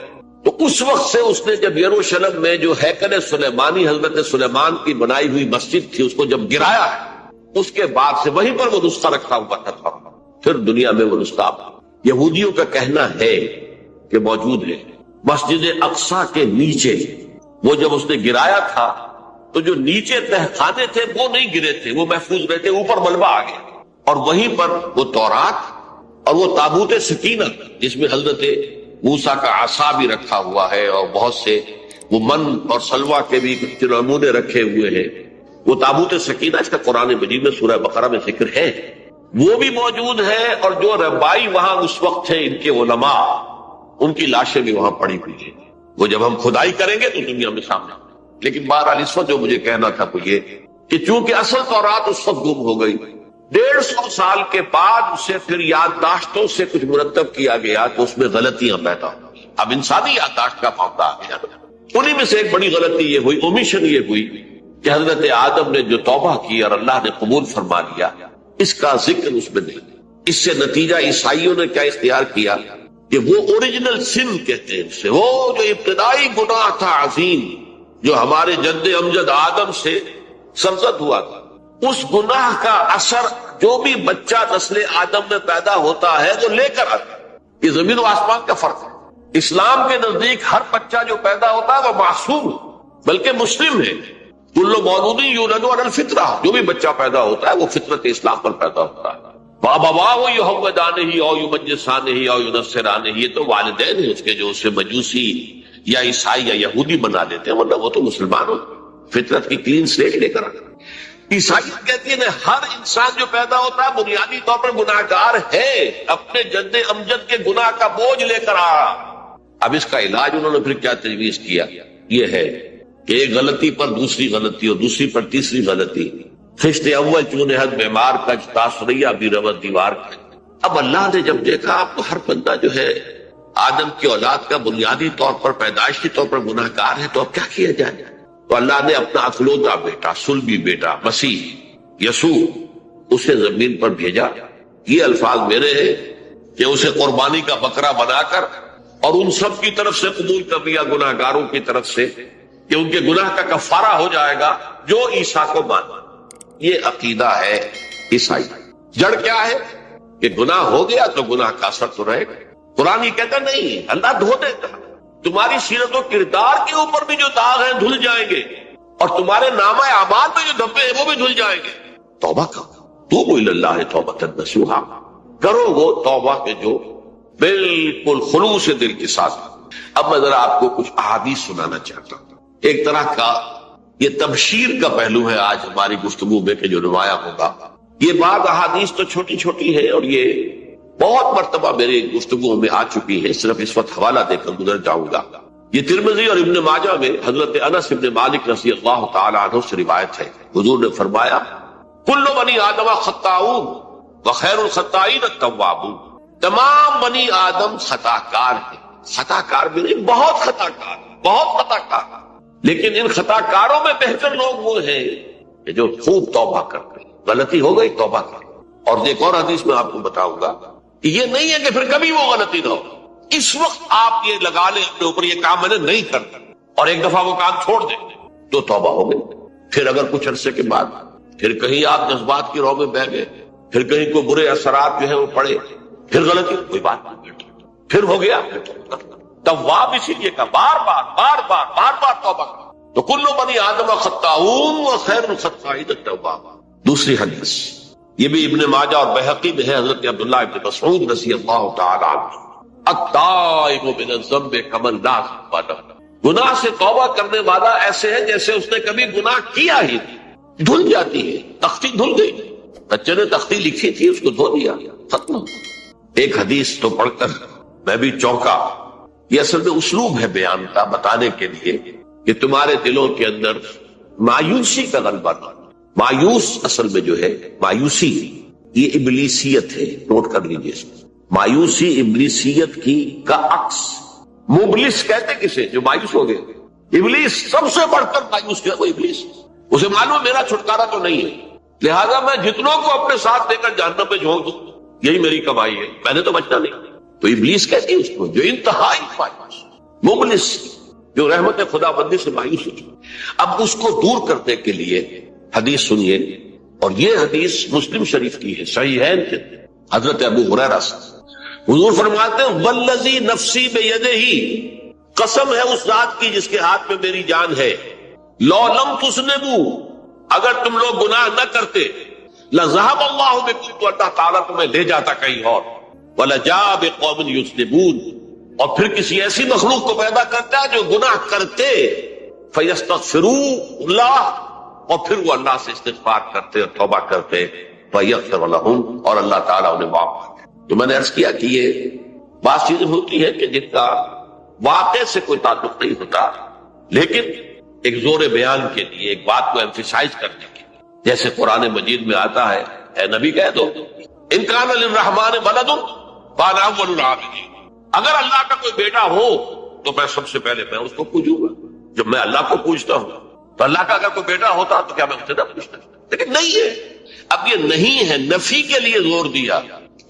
تو اس وقت سے اس نے جب یروشلم میں جو ہیکل سلیمانی حضرت سلیمان کی بنائی ہوئی مسجد تھی اس کو جب گرایا ہے، اس کے بعد سے وہیں پر وہ نسخہ رکھا ہوا تھا. پھر دنیا میں وہ نسخہ یہودیوں کا کہنا ہے کہ موجود ہے مسجد اقصی کے نیچے. وہ جب اس نے گرایا تھا تو جو نیچے تہخانے تھے وہ نہیں گرے تھے، وہ محفوظ رہتے، اوپر ملبہ آ گیا، اور وہیں پر وہ تورات اور وہ تابوت سکینہ جس میں حضرت موسیٰ کا عصا بھی رکھا ہوا ہے اور بہت سے وہ من اور سلوہ کے بھی نمونے رکھے ہوئے ہیں، وہ تابوت سکینہ اس کا قرآن مجید میں سورہ بقرہ میں ذکر ہے، وہ بھی موجود ہے، اور جو ربائی وہاں اس وقت تھے ان کے علماء، ان کی لاشیں بھی وہاں پڑی ہوئی ہیں، وہ جب ہم کھدائی کریں گے تو دنیا میں سامنے آئیں گے۔ لیکن بہرحال اس وقت جو مجھے کہنا تھا وہ یہ کہ چونکہ اصل تورات اس وقت گم ہو گئی، 150 سال کے بعد اسے پھر یادداشتوں سے کچھ مرتب کیا گیا تو اس میں غلطیاں پیدا ہوئی، اب انسانی یادداشت کا معاملہ آ گیا۔ انہی میں سے ایک بڑی غلطی یہ ہوئی، اومیشن یہ ہوئی کہ حضرت آدم نے جو توبہ کی اور اللہ نے قبول فرما لیا، اس کا ذکر اس میں نہیں۔ اس سے نتیجہ عیسائیوں نے کیا اختیار کیا کہ وہ اوریجنل سن کہتے ہیں اسے، وہ جو ابتدائی گناہ تھا عظیم جو ہمارے جد امجد آدم سے سرزد ہوا تھا، اس گناہ کا اثر جو بھی بچہ نسل آدم میں پیدا ہوتا ہے وہ لے کر آتا ہے۔ یہ زمین و آسمان کا فرق ہے۔ اسلام کے نزدیک ہر بچہ جو پیدا ہوتا ہے وہ معصوم بلکہ مسلم ہے، کل مولود یولد علی الفطرہ، جو بھی بچہ پیدا ہوتا ہے وہ فطرت اسلام پر پیدا ہوتا ہے۔ وَأَبَوَاهُ يُهَوِّدَانِهِ أَوْ يُمَجِّسَانِهِ أَوْ يُنَصِّرَانِهِ، یہ تو والدین ہیں اس کے جو اسے مجوسی یا عیسائی یا یہودی بنا دیتے ہیں، ورنہ وہ تو مسلمان ہو، فطرت کی کلین سلیٹ لے کر آتا ہے۔ عیسائیت کہتی ہے ہر انسان جو پیدا ہوتا ہے بنیادی طور پر گناہگار ہے، اپنے جد امجد کے گناہ کا بوجھ لے کر آ رہا۔ اب اس کا علاج انہوں نے پھر کیا تجویز کیا، یہ ہے کہ ایک غلطی پر دوسری غلطی اور دوسری پر تیسری غلطی، خشت اول چون حد بیمار کا تاثریہ بھی روت دیوار کا۔ اب اللہ نے جب دیکھا آپ کو ہر بندہ جو ہے آدم کی اولاد کا بنیادی طور پر پیدائشی طور پر گناہگار ہے، تو اب کیا کیا جائے؟ تو اللہ نے اپنا اکلوتا بیٹا، صلبی بیٹا مسیح یسوع اسے زمین پر بھیجا۔ یہ الفاظ میرے ہیں کہ اسے قربانی کا بکرا بنا کر اور ان سب کی طرف سے قبول کر لیا، گناہگاروں کی طرف سے، کہ ان کے گناہ کا کفارہ ہو جائے گا جو عیسیٰ کو مانا۔ یہ عقیدہ ہے عیسائی۔ جڑ کیا ہے کہ گناہ ہو گیا تو گناہ کا اثر تو رہے گا۔ قرآن یہ کہتا نہیں، اللہ دھو دیتا، تمہاری سیرت و کردار کے اوپر بھی جو داغ ہیں دھل جائیں گے، اور تمہارے نامہ اعمال میں جو دھبے ہیں وہ بھی دھل جائیں گے۔ توبہ کرو، توبوا الی اللہ توبۃ نصوحا، کرو وہ توبہ کے جو بالکل خلوص دل کے ساتھ۔ اب میں ذرا آپ کو کچھ احادیث سنانا چاہتا ہوں۔ ایک طرح کا یہ تبشیر کا پہلو ہے آج ہماری گفتگو میں کہ جو نمایاں ہوگا۔ یہ بعض احادیث تو چھوٹی چھوٹی ہے اور یہ بہت مرتبہ میری گفتگو میں آ چکی ہے، صرف اس وقت حوالہ دے کر گزر جاؤں گا۔ یہ ترمذی اور ابن ماجہ میں حضرت انس ابن مالک رضی اللہ تعالی عنہ سے روایت ہے، حضور نے فرمایا کل بنی آدم خطاؤون وخیر الخطائین التوابون، تمام بنی آدم خطا کار ہیں، خطا کار بھی نہیں، بہت خطا کار، بہت خطا کار، لیکن ان خطا کاروں میں بہتر لوگ وہ ہیں کہ جو خوب توبہ کرتے ہیں، غلطی ہو گئی توبہ کر۔ اور ایک اور حدیث میں آپ کو بتاؤں گا کہ یہ نہیں ہے کہ پھر کبھی وہ غلطی نہ ہو، اس وقت آپ یہ لگا لیں اپنے اوپر یہ کام میں نے نہیں کرتا اور ایک دفعہ وہ کام چھوڑ دیں تو توبہ ہو گئی۔ پھر اگر کچھ عرصے کے بعد پھر کہیں آپ جذبات کی رو میں بہ گئے، پھر کہیں کوئی برے اثرات جو ہیں وہ پڑے، پھر غلطی، کوئی بات نہیں، پھر ہو گیا، تواب اسی لیے کا بار بار توبہ کرو۔ تو کل بنی آدم خطاؤون وخیر الخطائین التوابون۔ دوسری حدیث یہ بھی ابن ماجہ اور بہقی میں ہے، حضرت عبداللہ ابن مسعود رضی اللہ تعالی عنہ، التائب من الذنب کمن لا ذنب له، گناہ سے توبہ کرنے والا ایسے ہے جیسے اس نے کبھی گناہ کیا ہی نہیں۔ دھل جاتی ہے، تختی دھل گئی، بچے نے تختی لکھی تھی اس کو دھو دیا، ختم۔ ایک حدیث تو پڑھ کر میں بھی چونکا۔ یہ اصل میں اسلوب ہے بیان کا، بتانے کے لیے کہ تمہارے دلوں کے اندر مایوسی کا غلبہ نہ۔ مایوس اصل میں جو ہے مایوسی یہ ابلیسیت ہے، نوٹ کر لیجیے اس کو۔ مایوسی ابلیسیت کی کا عکس۔ مبلس کہتے کسے جو مایوس ہو گئے؟ ابلیس سب سے بڑھ کر مایوس کیا وہ ابلیس، اسے معلوم میرا چھٹکارا تو نہیں ہے، لہذا میں جتنوں کو اپنے ساتھ لے کر جہنم میں جھونک دوں یہی میری کمائی ہے، میں نے تو بچنا نہیں۔ تو ابلیس کہتی ہے اس کو جو انتہائی مایوس، مبلس جو رحمت خدا بندی سے مایوس ہو چکا۔ اب اس کو دور کرنے کے لیے حدیث سنیے، اور یہ حدیث مسلم شریف کی ہے، صحیحین کے حضرت ابو ہریرہ سے حضور فرماتے ہیں والذی نفسی بیدہ، قسم ہے اس ذات کی جس کے ہاتھ میں میری جان ہے، لو لم تذنبوا، اگر تم لوگ گناہ نہ کرتے، لذهب اللہ بکم، تو اللہ تعالیٰ تمہیں لے جاتا کہیں اور، ولجاء بقوم یذنبون، اور پھر کسی ایسی مخلوق کو پیدا کرتا جو گناہ کرتے، فیستغفروا اللہ، اور پھر وہ اللہ سے استغفار کرتے اور توبہ کرتے، فیغفر لهم، اور اللہ تعالیٰ انہیں معاف کرتے۔ تو میں نے عرض کیا کہ یہ بعض چیزیں ہوتی ہیں کہ جن کا واقع سے کوئی تعلق نہیں ہوتا، لیکن ایک زور بیان کے لیے، ایک بات کو ایمفیسائز کرنے کے لیے، جیسے قرآن مجید میں آتا ہے، اے نبی کہہ دو ان کان للرحمن ولد فانا اول العابدین، اگر اللہ کا کوئی بیٹا ہو تو میں سب سے پہلے میں اس کو پوجوں گا۔ جب میں اللہ کو پوجتا ہوں تو اللہ کا اگر کوئی بیٹا ہوتا تو کیا میں اسے نہ پوچھتا؟ لیکن نہیں ہے۔ اب یہ نہیں ہے، نفی کے لیے زور دیا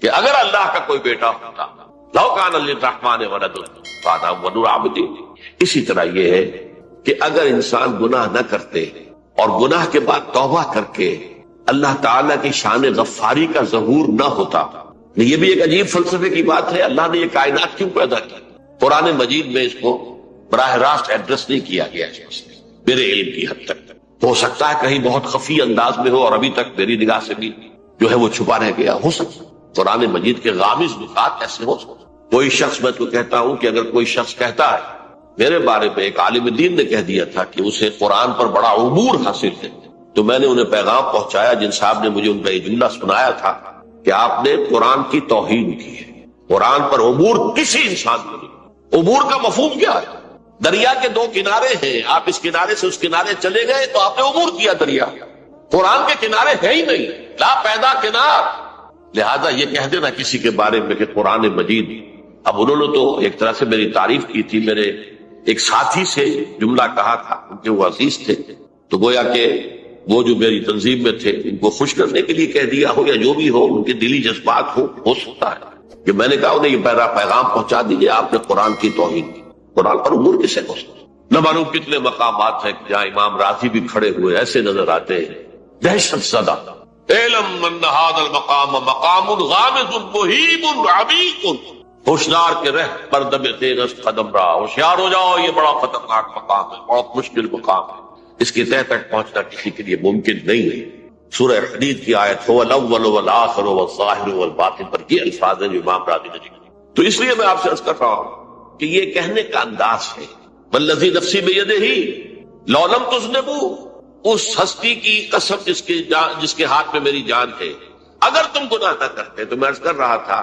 کہ اگر اللہ کا کوئی بیٹا ہوتا، لو کان للرحمن ولد فانا اول العابدین۔ اسی طرح یہ ہے کہ اگر انسان گناہ نہ کرتے اور گناہ کے بعد توبہ کر کے اللہ تعالیٰ کی شان غفاری کا ظہور نہ ہوتا، یہ بھی ایک عجیب فلسفے کی بات ہے۔ اللہ نے یہ کائنات کیوں پیدا کی؟ قرآن مجید میں اس کو براہ راست ایڈریس نہیں کیا گیا ہے، میرے علم کی حد تک۔ ہو سکتا ہے کہیں بہت خفی انداز میں ہو اور ابھی تک میری نگاہ سے بھی جو ہے وہ چھپا رہ گیا، ہو سکتا ہے قرآن مجید کے غامض نکات ایسے ہو سکتے۔ کوئی شخص، میں تو کہتا ہوں کہ اگر کوئی شخص کہتا ہے، میرے بارے میں ایک عالم دین نے کہہ دیا تھا کہ اسے قرآن پر بڑا عبور حاصل ہے، تو میں نے انہیں پیغام پہنچایا، جن صاحب نے مجھے ان کا یہ جملہ سنایا تھا کہ آپ نے قرآن کی توہین کی ہے۔ قرآن پر عبور کسی انسان کو نہیں۔ عبور کا مفہوم کیا ہے؟ دریا کے دو کنارے ہیں، آپ اس کنارے سے اس کنارے چلے گئے تو آپ نے عبور کیا دریا۔ قرآن کے کنارے ہے ہی نہیں، لا پیدا کنار۔ لہذا یہ کہہ دینا کسی کے بارے میں کہ قرآن مجید، اب انہوں نے تو ایک طرح سے میری تعریف کی تھی، میرے ایک ساتھی سے جملہ کہا تھا، کیونکہ وہ عزیز تھے، تو گویا کہ وہ جو میری تنظیم میں تھے ان کو خوش کرنے کے لیے کہہ دیا ہو، یا جو بھی ہو، ان کے دلی جذبات ہو سکتا ہے کہ میں نے کہا انہیں یہ پیغام پہنچا دیجیے، آپ نے قرآن کی توہین کی۔ قرآن پر عبور کسے ہو سکتا؟ نہ معلوم کتنے مقامات ہیں جہاں امام راضی بھی کھڑے ہوئے ایسے نظر آتے ہیں، دہشت زدہ، اعلم ان ھذا المقام مقام غامض مہیب عمیق، ہوشیار کے رہ پر دب تیغ قدم رہا، ہوشیار ہو جاؤ، یہ بڑا خطرناک مقام ہے، بہت مشکل مقام ہے، اس کی تہ تک پہنچنا کسی کے لیے ممکن نہیں ہے۔ سورہ حدید کی آیت هو الاول والآخر والظاہر والباطن پر یہ الفاظ ہیں جو امام راضی نے ذکر۔ تو اس لیے میں آپ سے عرض کر رہا ہوں کہ یہ کہنے کا انداز ہے، والذی نفسی بیدہ لو لم تذنبوا، اس ہستی کی قسم جس کے ہاتھ میں میری جان ہے، اگر تم گناہ نہ کرتے، تو میں عرض کر رہا تھا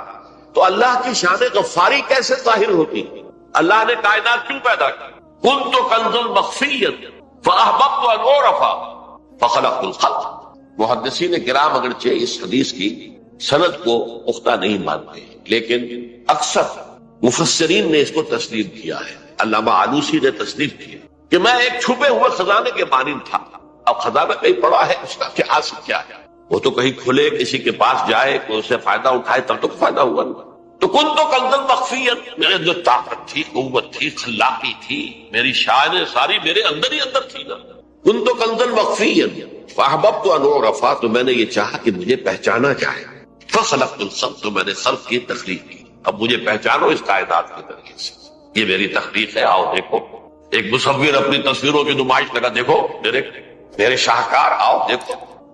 تو اللہ کی شان غفاری کیسے ظاہر ہوتی؟ اللہ نے کائنات کیوں پیدا کی؟ کنت کنز مخفی فاحببت ان اعرف فخلقت الخلق۔ محدثین کرام اگرچہ اس حدیث کی سند کو پختہ نہیں مانتے، لیکن اکثر مفسرین نے اس کو تسلیم کیا ہے۔ علامہ آلوسی نے تسلیم کیا کہ میں ایک چھپے ہوئے خزانے کے مانند تھا۔ اب خزانہ کہیں پڑا ہے، اس کا کیا حاصل کیا ہے؟ وہ تو کہیں کھلے، کسی کے پاس جائے، کوئی اسے فائدہ اٹھائے تب تو فائدہ ہوا نا۔ تو کن تو کنزل مخفیت، میرے اندر طاقت تھی، قوت تھی، خلاقی تھی، میری شان ساری میرے اندر ہی اندر تھی نا۔ کن تو کنزل مخفیت فاحببت ان اعرف، تو میں نے یہ چاہا کہ مجھے پہچانا جائے، فخلقت الخلق، تو میں نے خلق کی تخلیق کی، اب مجھے پہچانو اس کائنات کے ذریعے سے، یہ میری تخلیق ہے، آؤ دیکھو۔ ایک مصور اپنی تصویروں کی نمائش لگا، دیکھو میرے شاہکار، آؤ دیکھو،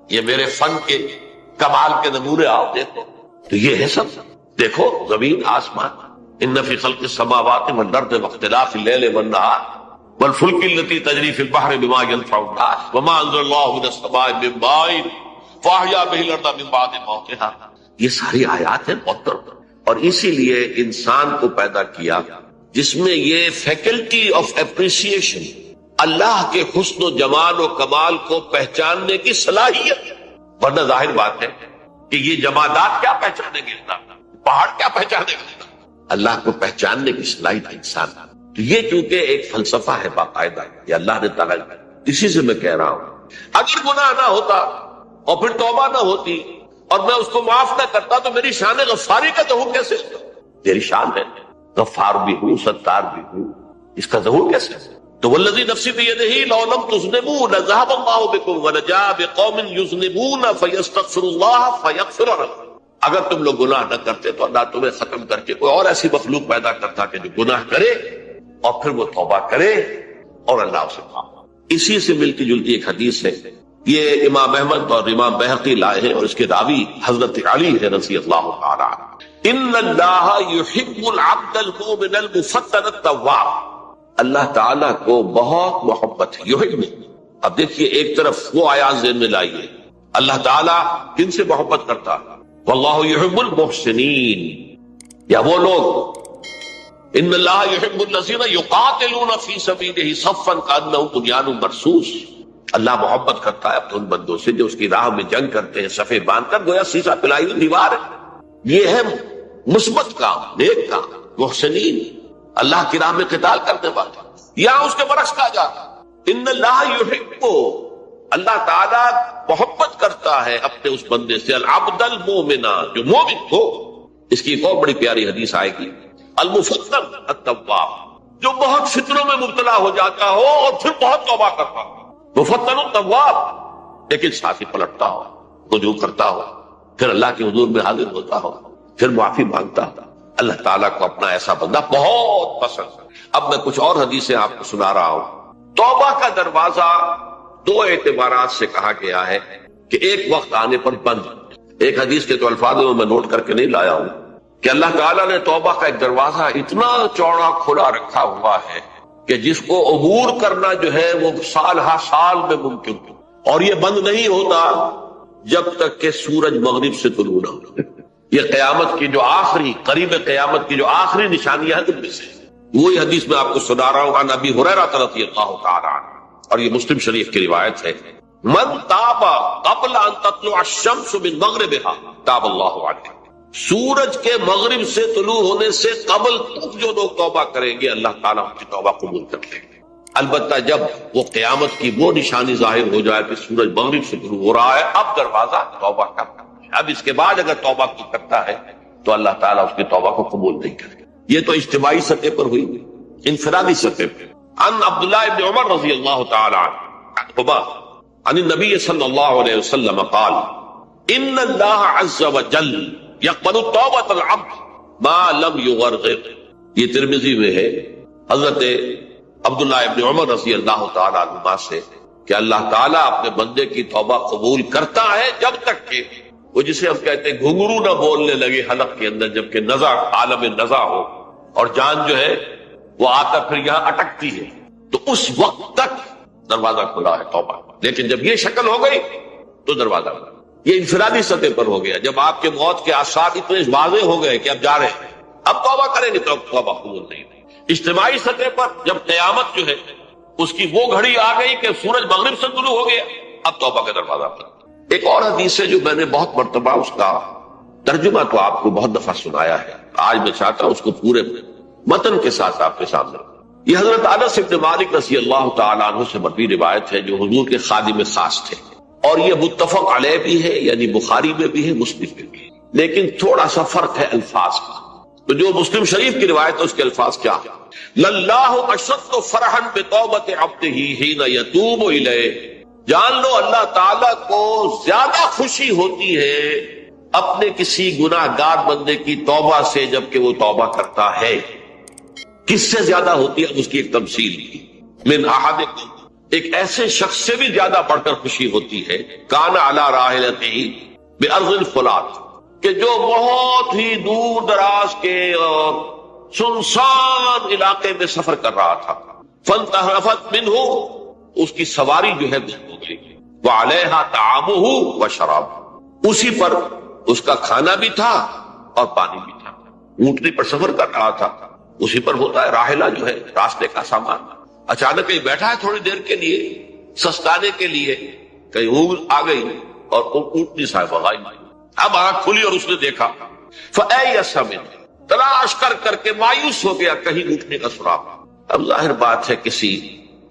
یہ میرے فن کے کمال کے نمونے، آؤ دیکھو۔ تو یہ ہے سب، دیکھو زمین آسمان، ان فی خلق السماوات والارض واختلاف اللیل والنہار والفلک التی تجری فی البحر بما ینفع الناس وما انزل اللہ من السماء من ماء فاحیا بہ الارض من بعد موتها۔ یہ ساری آیات ہیں محترم، اور اسی لیے انسان کو پیدا کیا جس میں یہ فیکلٹی آف اپریسیشن، اللہ کے حسن و جمال و کمال کو پہچاننے کی صلاحیت، ورنہ ظاہر بات ہے کہ یہ جمادات کیا پہچانے گے، پہاڑ کیا پہچانے گا؟ اللہ کو پہچاننے کی صلاحیت انسان۔ تو یہ چونکہ ایک فلسفہ ہے باقاعدہ، یہ اللہ نے تعالیٰ، اسی سے میں کہہ رہا ہوں اگر گناہ نہ ہوتا اور پھر توبہ نہ ہوتی اور میں اس کو معاف نہ کرتا تو میری شان غفاری کا ظہور کیسے ہوتا؟ میری شان ہے، غفار بھی ہوں، ستار بھی ہوں، اس کا ظہور کیسے؟ تو والذی نفسی بیدہ لو لم تذنبوا لذهب اللہ بکم ولجاء بقوم یذنبون فیستغفر اللہ فیغفر لهم۔ اگر تم لوگ گناہ نہ کرتے تو اللہ تمہیں ختم کر کے کوئی اور ایسی مخلوق پیدا کرتا کہ جو گناہ کرے اور پھر وہ توبہ کرے اور اللہ اسے معاف۔ اسی سے ملتی جلتی ایک حدیث ہے، یہ امام احمد اور امام بہقی لائے ہیں، اور اس کے راوی حضرت علی ہے رضی اللہ تعالی عنہ۔ ان اللہ یحب العبد المؤمن المفتن التواب، اللہ تعالیٰ کو بہت محبت ہے، یحب۔ اب دیکھیے ایک طرف وہ آیات ذہن میں لائیے، اللہ تعالیٰ کن سے محبت کرتا ہے؟ واللہ یحب المحسنین، یا وہ لوگ ان اللہ یحب الذین یقاتلون فی سبیلہ صفا کانہم بنیان مرصوص، اللہ محبت کرتا ہے اپنے ان بندوں سے جو اس کی راہ میں جنگ کرتے ہیں صفے باندھ کر، گویا سیسا پلائی ہوئی دیوار ہے۔ یہ ہے مثبت کام، نیک کام، محسنین، اللہ کی راہ میں قتال کرنے والے۔ یا اس کے برعکس کہا جاتا ان اللہ یحب، اللہ تعالیٰ محبت کرتا ہے اپنے اس بندے سے، العبد المؤمن، جو مومن ہو۔ اس کی ایک اور بڑی پیاری حدیث آئے گی، المفتن التواب، جو بہت فتنوں میں مبتلا ہو جاتا ہو اور پھر بہت توبہ کرتا ہو، مفتن التواب، لیکن ساتھ ہی پلٹتا ہو، رجوع کرتا ہو، پھر اللہ کے حضور میں حاضر ہوتا ہو، پھر معافی مانگتا ہو۔ اللہ تعالیٰ کو اپنا ایسا بندہ بہت پسند ہے۔ اب میں کچھ اور حدیثیں آپ کو سنا رہا ہوں۔ توبہ کا دروازہ دو اعتبارات سے کہا گیا ہے کہ ایک وقت آنے پر بند۔ ایک حدیث کے تو الفاظ میں نوٹ کر کے نہیں لایا ہوں کہ اللہ تعالیٰ نے توبہ کا ایک دروازہ اتنا چوڑا کھلا رکھا ہوا ہے کہ جس کو عبور کرنا جو ہے وہ سال ہر سال میں ممکن ہو، اور یہ بند نہیں ہوتا جب تک کہ سورج مغرب سے طلوع نہ ہو۔ یہ قیامت کی جو آخری، قریب قیامت کی جو آخری نشانیاں ہیں ان میں سے وہی حدیث میں آپ کو سنا رہا ہوں، عن ابی ہریرہ رضی اللہ تعالی عنہ، اور یہ مسلم شریف کی روایت ہے، من تاب قبل ان تطلع الشمس من مغربها تاب اللہ علیہ، سورج کے مغرب سے طلوع ہونے سے قبل تک جو لوگ توبہ کریں گے اللہ تعالیٰ ان کی توبہ قبول کر لیں گے۔ البتہ جب وہ قیامت کی وہ نشانی ظاہر ہو جائے کہ سورج مغرب سے طلوع ہو رہا ہے، اب دروازہ توبہ کا، اب اس کے بعد اگر توبہ کرتا ہے تو اللہ تعالیٰ اس کی توبہ کو قبول نہیں کرے گا۔ یہ تو اجتماعی سطح پر ہوئی، انفرادی سطح پر۔ عن عبداللہ ابن عمر رضی اللہ تعالی عنہ عن النبی صلی اللہ علیہ وسلم قال ان اللہ عز وجل یقبل توبۃ العبد ما لم یغرغر، یہ ترمذی میں ہے حضرت عبداللہ ابن عمر رضی اللہ تعالی عنہ سے کہ اللہ تعالیٰ اپنے بندے کی توبہ قبول کرتا ہے جب تک کہ وہ، جسے ہم کہتے ہیں گھنگرو نہ بولنے لگے حلق کے اندر، جبکہ نزع، عالم نزع ہو اور جان جو ہے وہ آتا پھر یہاں اٹکتی ہے، تو اس وقت تک دروازہ کھلا ہے توبہ۔ لیکن جب یہ شکل ہو گئی تو دروازہ کھلا۔ یہ انفرادی سطح پر ہو گیا، جب آپ کے موت کے آثار اتنے واضح ہو گئے کہ اب جا رہے ہیں، اب توبہ کریں گے تو اب توبہ قبول نہیں۔ اجتماعی سطح پر جب قیامت جو ہے اس کی وہ گھڑی آ گئی کہ سورج مغرب سے طلوع ہو گیا، اب توبہ کا دروازہ کھلا۔ ایک اور حدیث ہے جو میں نے بہت مرتبہ اس کا ترجمہ تو آپ کو بہت دفعہ سنایا ہے، آج میں چاہتا ہوں اس کو پورے متن کے ساتھ آپ کے سامنے۔ یہ حضرت انس بن مالک رضی اللہ تعالیٰ عنہ سے مروی روایت ہے، جو حضور کے خادم خاص تھے، اور یہ متفق علیہ بھی ہے، یعنی بخاری میں بھی ہے، مسلم میں بھی ہے، لیکن تھوڑا سا فرق ہے الفاظ کا۔ تو جو مسلم شریف کی روایت ہے اس کے الفاظ کیا ہے؟ للہ اشد فرحا بتوبۃ عبدہ حین یتوب الیہ، جان لو اللہ تعالیٰ کو زیادہ خوشی ہوتی ہے اپنے کسی گناہ گار بندے کی توبہ سے جبکہ وہ توبہ کرتا ہے۔ کس سے زیادہ ہوتی ہے؟ اس کی ایک تمثیل کی، من احدکم، ایک ایسے شخص سے بھی زیادہ بڑھ کر خوشی ہوتی ہے، کان علی راحلتہ بارض الفلات، کہ جو بہت ہی دور دراز کے اور سنسان علاقے میں سفر کر رہا تھا، فانتحرفت منہ، اس کی سواری جو ہے گم ہو گئی، وعلیہا طعامہ وشراب، اسی پر اس کا کھانا بھی تھا اور پانی بھی تھا، اونٹنی پر سفر کر رہا تھا، اسی پر ہوتا ہے راحلہ جو ہے راستے کا سامان۔ اچانک کہیں بیٹھا ہے تھوڑی دیر کے لیے سستانے کے لیے، کہیں اونٹ آ گئی اور اونٹنی صاحب آئی، اب آنکھ کھلی اور اس نے دیکھا، فَأَيَّسَ مِنْهُ، تلاش کر کے مایوس ہو گیا، کہیں اونٹنے کا سراغ۔ اب ظاہر بات ہے کسی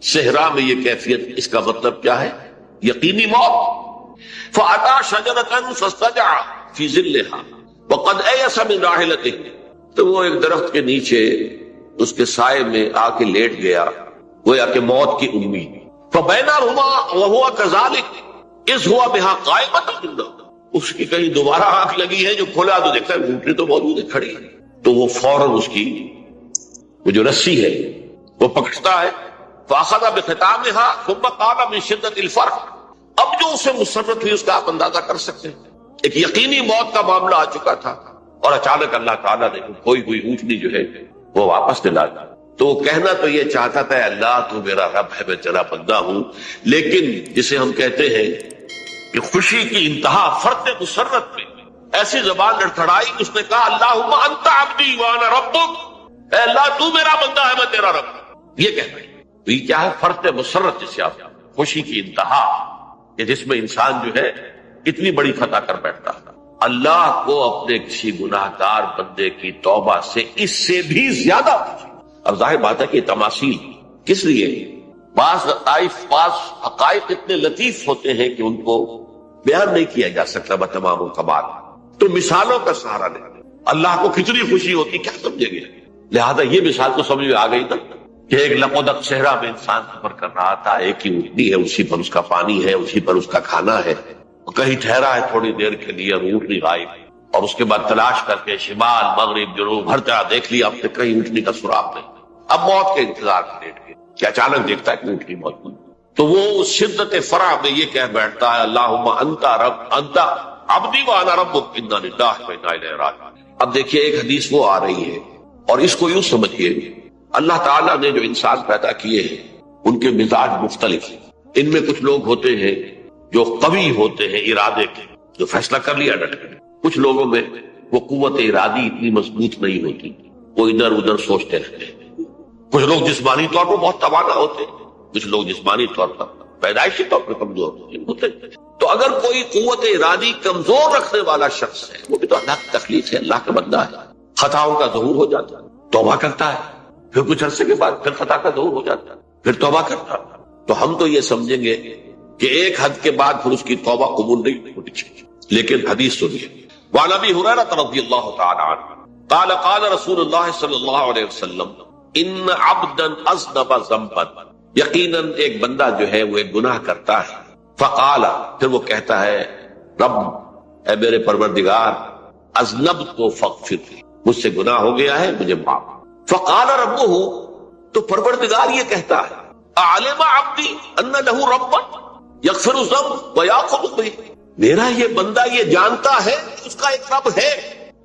صحرا میں یہ کیفیت، اس کا مطلب کیا ہے؟ یقینی موت۔ فَأَتَى شَجَرَةً فَاسْتَجَعَ فِي ظِلِّهَا وَقَدْ أَيَسَ مِنْ رَاحِلَتِهِ، تو وہ ایک درخت کے نیچے اس کے سائے میں آ کے لیٹ گیا، گویا کہ موت کی امید۔ فَبَيْنَهُمَا وَهُوَ كَذَلِكَ إِذْ هُوَ بِهَا قَائِمَةٌ عِنْدَهُ، اس کی کہیں دوبارہ آنکھ لگی ہے، جو کھولا تو دیکھتا ہے اونٹنی تو موجود ہے کھڑی ہے، تو وہ فوراً اس کی وہ جو رسی ہے وہ پکڑتا ہے فاخذ بختامها ثم قال من شدت الفرح، اب جو اسے مسرت ہوئی اس کا آپ اندازہ کر سکتے ہیں، ایک یقینی موت کا معاملہ آ چکا تھا اور اچانک اللہ تعالیٰ نے کوئی اونٹنی جو ہے وہ واپس دلا دی. تو وہ کہنا تو یہ چاہتا تھا اللہ تو میرا رب ہے، میں تیرا بندہ ہوں، لیکن جسے ہم کہتے ہیں کہ خوشی کی انتہا فرط مسرت میں ایسی زبان لڑکھڑائی، اس نے کہا اللہم انت عبدی وانا ربک، اے اللہ تو میرا بندہ ہے میں تیرا رب ہوں. یہ کہنا ہے تو یہ کیا ہے؟ فرط مسرت، جسے آپ خوشی کی انتہا کہ جس میں انسان جو ہے اتنی بڑی خطا کر بیٹھتا ہے. اللہ کو اپنے کسی گناہ گار بندے کی توبہ سے اس سے بھی زیادہ خوشی. اب ظاہر بات ہے کہ تماثیل کس لیے؟ بعض حقائق اتنے لطیف ہوتے ہیں کہ ان کو بیان نہیں کیا جا سکتا بتمام الکمال، تو مثالوں کا سہارا لیں. اللہ کو کتنی خوشی ہوتی کیا سمجھیں گے؟ لہذا یہ مثال تو سمجھ میں آ گئی نا کہ ایک لقودق صحرا میں انسان سفر کر رہا تھا، ایک ہی اونٹنی ہے، اسی پر اس کا پانی ہے، اسی پر اس کا کھانا ہے، کہیں ٹھہرا ہے تھوڑی دیر کے لیے، اونٹنی غائب، اور اس کے بعد تلاش کر کے شمال مغرب جنوب ہر طرح دیکھ لیا، اب تک کہیں اونٹنی کا سراغ نہیں. اب موت کے انتظار میں لیٹ گئے کہ اچانک دیکھتا ہے کہ اونٹنی موجود، تو وہ شدت فرح میں یہ کہہ بیٹھتا ہے اللہم انت رب انت عبدی وانا ربک انا للہ و انا الیہ راجعون. اب دیکھیے ایک حدیث وہ آ رہی ہے اور اس کو یوں سمجھیے، اللہ تعالیٰ نے جو انسان پیدا کیے ہیں ان کے مزاج مختلف ہیں. ان میں کچھ لوگ ہوتے ہیں جو قوی ہوتے ہیں ارادے کے، جو فیصلہ کر لیا ڈٹ کر. کچھ لوگوں میں وہ قوت ارادی اتنی مضبوط نہیں ہوتی، وہ ادھر ادھر سوچتے رہتے ہیں. کچھ لوگ جسمانی طور پر بہت توانا ہوتے ہیں، کچھ لوگ جسمانی طور پر پیدائشی طور پر کمزور ہوتے ہیں. تو اگر کوئی قوت ارادی کمزور رکھنے والا شخص ہے، وہ بھی تو اللہ کی تخلیق ہے، اللہ کا بندہ ہے، خطاؤں کا ظہور ہو جاتا ہے، توبہ کرتا ہے، پھر کچھ عرصے کے بعد پھر خطا کا ظہور ہو جاتا ہے، پھر توبہ کرتا ہے. تو ہم تو یہ سمجھیں گے کہ ایک حد کے بعد پھر اس کی توبہ قبول نہیں ہوتی. لیکن حدیث سنیے، وعن ابی ہریرہ رضی اللہ تعالی عنہ قال قال رسول اللہ صلی اللہ علیہ وسلم ان عبدا اذنب ذنبا، یقیناً ایک بندہ جو ہے وہ ایک گناہ کرتا ہے، فقال، پھر وہ کہتا ہے رب، اے میرے پروردگار، اذنبت فاغفر لی، مجھ سے گناہ ہو گیا ہے مجھے معاف. فقال ربہ، تو پروردگار یہ کہتا ہے اعلم عبدی ان لہ ربا یغفر الذنب ویأخذ بہ، میرا یہ بندہ یہ جانتا ہے کہ اس کا ایک رب ہے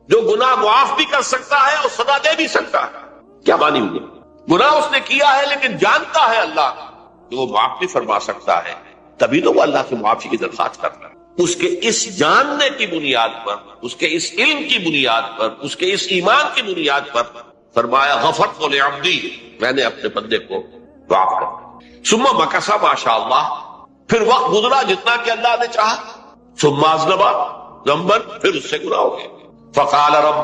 جو گناہ معاف بھی کر سکتا ہے اور سزا دے بھی سکتا ہے. کیا مانی ہوئی؟ گناہ اس نے کیا ہے لیکن جانتا ہے اللہ کہ وہ معاف بھی فرما سکتا ہے، تبھی تو وہ اللہ سے معافی کی درخواست کرتا ہے. اس کے اس جاننے کی بنیاد پر، اس کے اس علم کی بنیاد پر، اس کے اس ایمان کی بنیاد پر فرمایا غفرت لعبدی، میں نے اپنے بندے کو معاف کر دیا. ثم مکث ماشاء اللہ، پھر وقت گزرا جتنا کہ اللہ نے چاہا. ثم اذنب ذنبا، پھر اس سے گناہ ہو گیا. فقال رب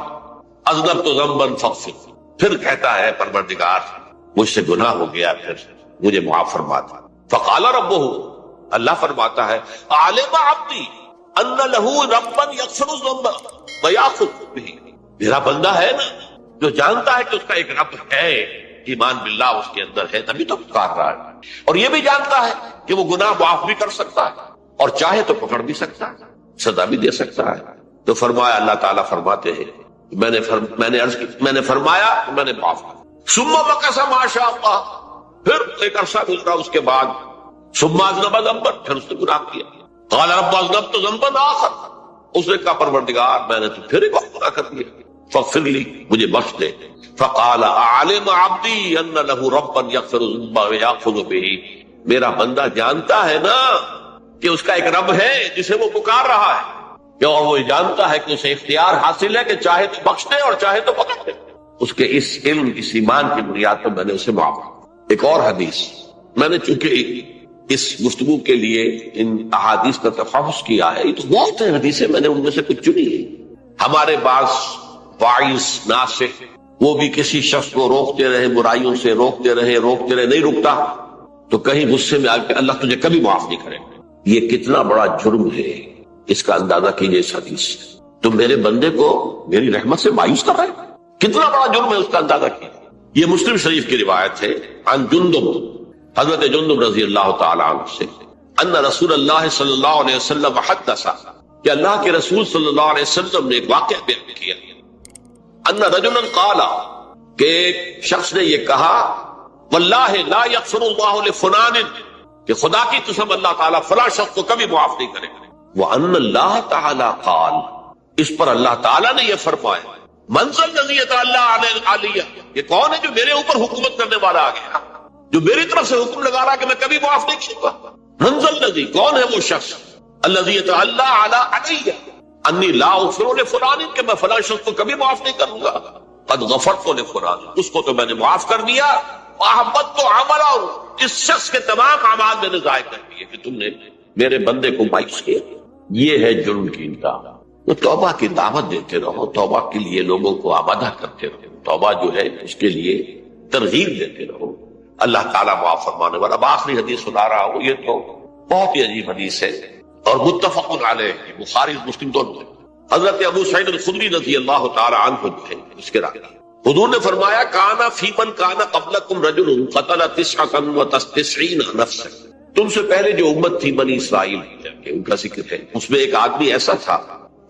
اذنبت ذنبا فاغفر، پھر کہتا ہے پروردگار مجھ سے گناہ ہو گیا، پھر مجھے معاف فرما دے. فقال ربہ، اللہ فرماتا ہے عالم عبدی ان لہ ربا یغفر الذنب ویأخذ بہ، میرا بندہ ہے نا جو جانتا ہے کہ اس کا ایک رب ہے، ایمان باللہ اس کے اندر ہے، تبھی تو پکار رہا ہے، اور یہ بھی جانتا ہے کہ وہ گناہ معاف بھی کر سکتا ہے اور چاہے تو پکڑ بھی سکتا ہے، سزا بھی دے سکتا ہے. تو فرمایا، اللہ تعالیٰ فرماتے ہیں میں نے فرمایا کہ میں نے معاف کیا. ثم مکث ما شاء اللہ، پھر ایک عرصہ گزرا اس کے بعد. ثم اذنب ذنبا، پھر اس نے گناہ کیا. قال رب اذنبت ذنبا آخر، اس نے کہا پروردگار میں نے تو پھر ایک وقت گناہ کر دیا، فاغفر لی، مجھے بخش دے. فقال اعلم عبدی ان لہ ربا یغفر الذنب ویأخذ بہ، میرا بندہ جانتا ہے نا کہ اس کا ایک رب ہے جسے وہ پکار رہا ہے، اور وہ جانتا ہے کہ اسے اختیار حاصل ہے کہ چاہے تو بخش دے اور چاہے تو پکڑ دے. اس کے اس علم، اس ایمان کی بنیاد پر میں نے اسے معاف کیا. ایک اور حدیث، میں نے چونکہ اس گفتگو کے لیے ان احادیث کا تفحص کیا ہے، یہ تو بہت ہیں حدیثیں، میں نے ان میں سے کچھ چنی ہے. ہمارے بعض واعظ ناصح وہ بھی کسی شخص کو روکتے رہے، برائیوں سے روکتے رہے، نہیں رکتا تو کہیں غصے میں آ کے اللہ تجھے کبھی معاف نہیں کرے گا. یہ کتنا بڑا جرم ہے، اس کا اندازہ کیجئے. اس حدیث تو میرے بندے کو میری رحمت سے مایوس کر رہا ہے، کتنا بڑا جرم ہے، اس کا اندازہ کیجئے. یہ مسلم شریف کی روایت ہے عن جندب، حضرت جندب رضی اللہ تعالی عنہ سے، ان رسول اللہ صلی اللہ علیہ وسلم حدث، کہ اللہ کے رسول صلی اللہ علیہ وسلم نے ایک واقعہ بیان کیا. ان رجلا قال، کہ ایک شخص نے یہ کہا واللہ لا یغفر اللہ لفلان، کہ خدا کی قسم اللہ تعالیٰ فلاں شخص کو کبھی معاف نہیں کرے گا۔ وَأَنَّ اللَّهَ تَعَالَى قال، اس پر اللہ تعالیٰ نے یہ فرمایا، مَنْ ذَا الَّذِي يَتَعَلَّى عَلَيَّ، یہ کون ہے جو میرے اوپر حکومت کرنے والا آ گیا، جو میری طرف سے حکم لگا رہا کہ میں کبھی معاف نہیں کروں گا۔ مَنْ ذَا الَّذِي، کون ہے وہ شخص، الَّذِي يَتَعَلَّى عَلَيَّ أَنِّي لَا أَغْفِرُ لِفُلَانٍ، کہ میں فلاں شخص کو کبھی معاف نہیں کروں گا۔ قَدْ غَفَرْتُ لِفُلَانٍ، اس کو تو میں نے معاف کر دیا۔ وَأَحْبَطْتُ عَمَلَهُ، اس شخص کے تمام اعمال میں نے ضائع کر دیے کہ تم نے میرے بندے کو مایوس کیا۔ یہ ہے جرم کی انتہا۔ تو توبہ کی دعوت دیتے رہو، توبہ کے لیے لوگوں کو آمادہ کرتے رہو، توبہ جو ہے اس کے لیے ترغیب دیتے رہو، اللہ تعالیٰ معاف فرمانے والا۔ اب آخری حدیث سنا رہا ہوں، یہ تو بہت ہی عجیب حدیث ہے اور متفق علیہ، بخاری مسلم دونوں میں۔ حضرت ابو سعید الخدری رضی اللہ تعالی عنہ جو ہے اس کے راوی، حضور نے فرمایا کانا فی من کانا قبلکم رجل قتل 99 نفسا، تم سے پہلے جو امت تھی بنی اسرائیل کہ ان کا ذکر ہے، اس میں ایک آدمی ایسا تھا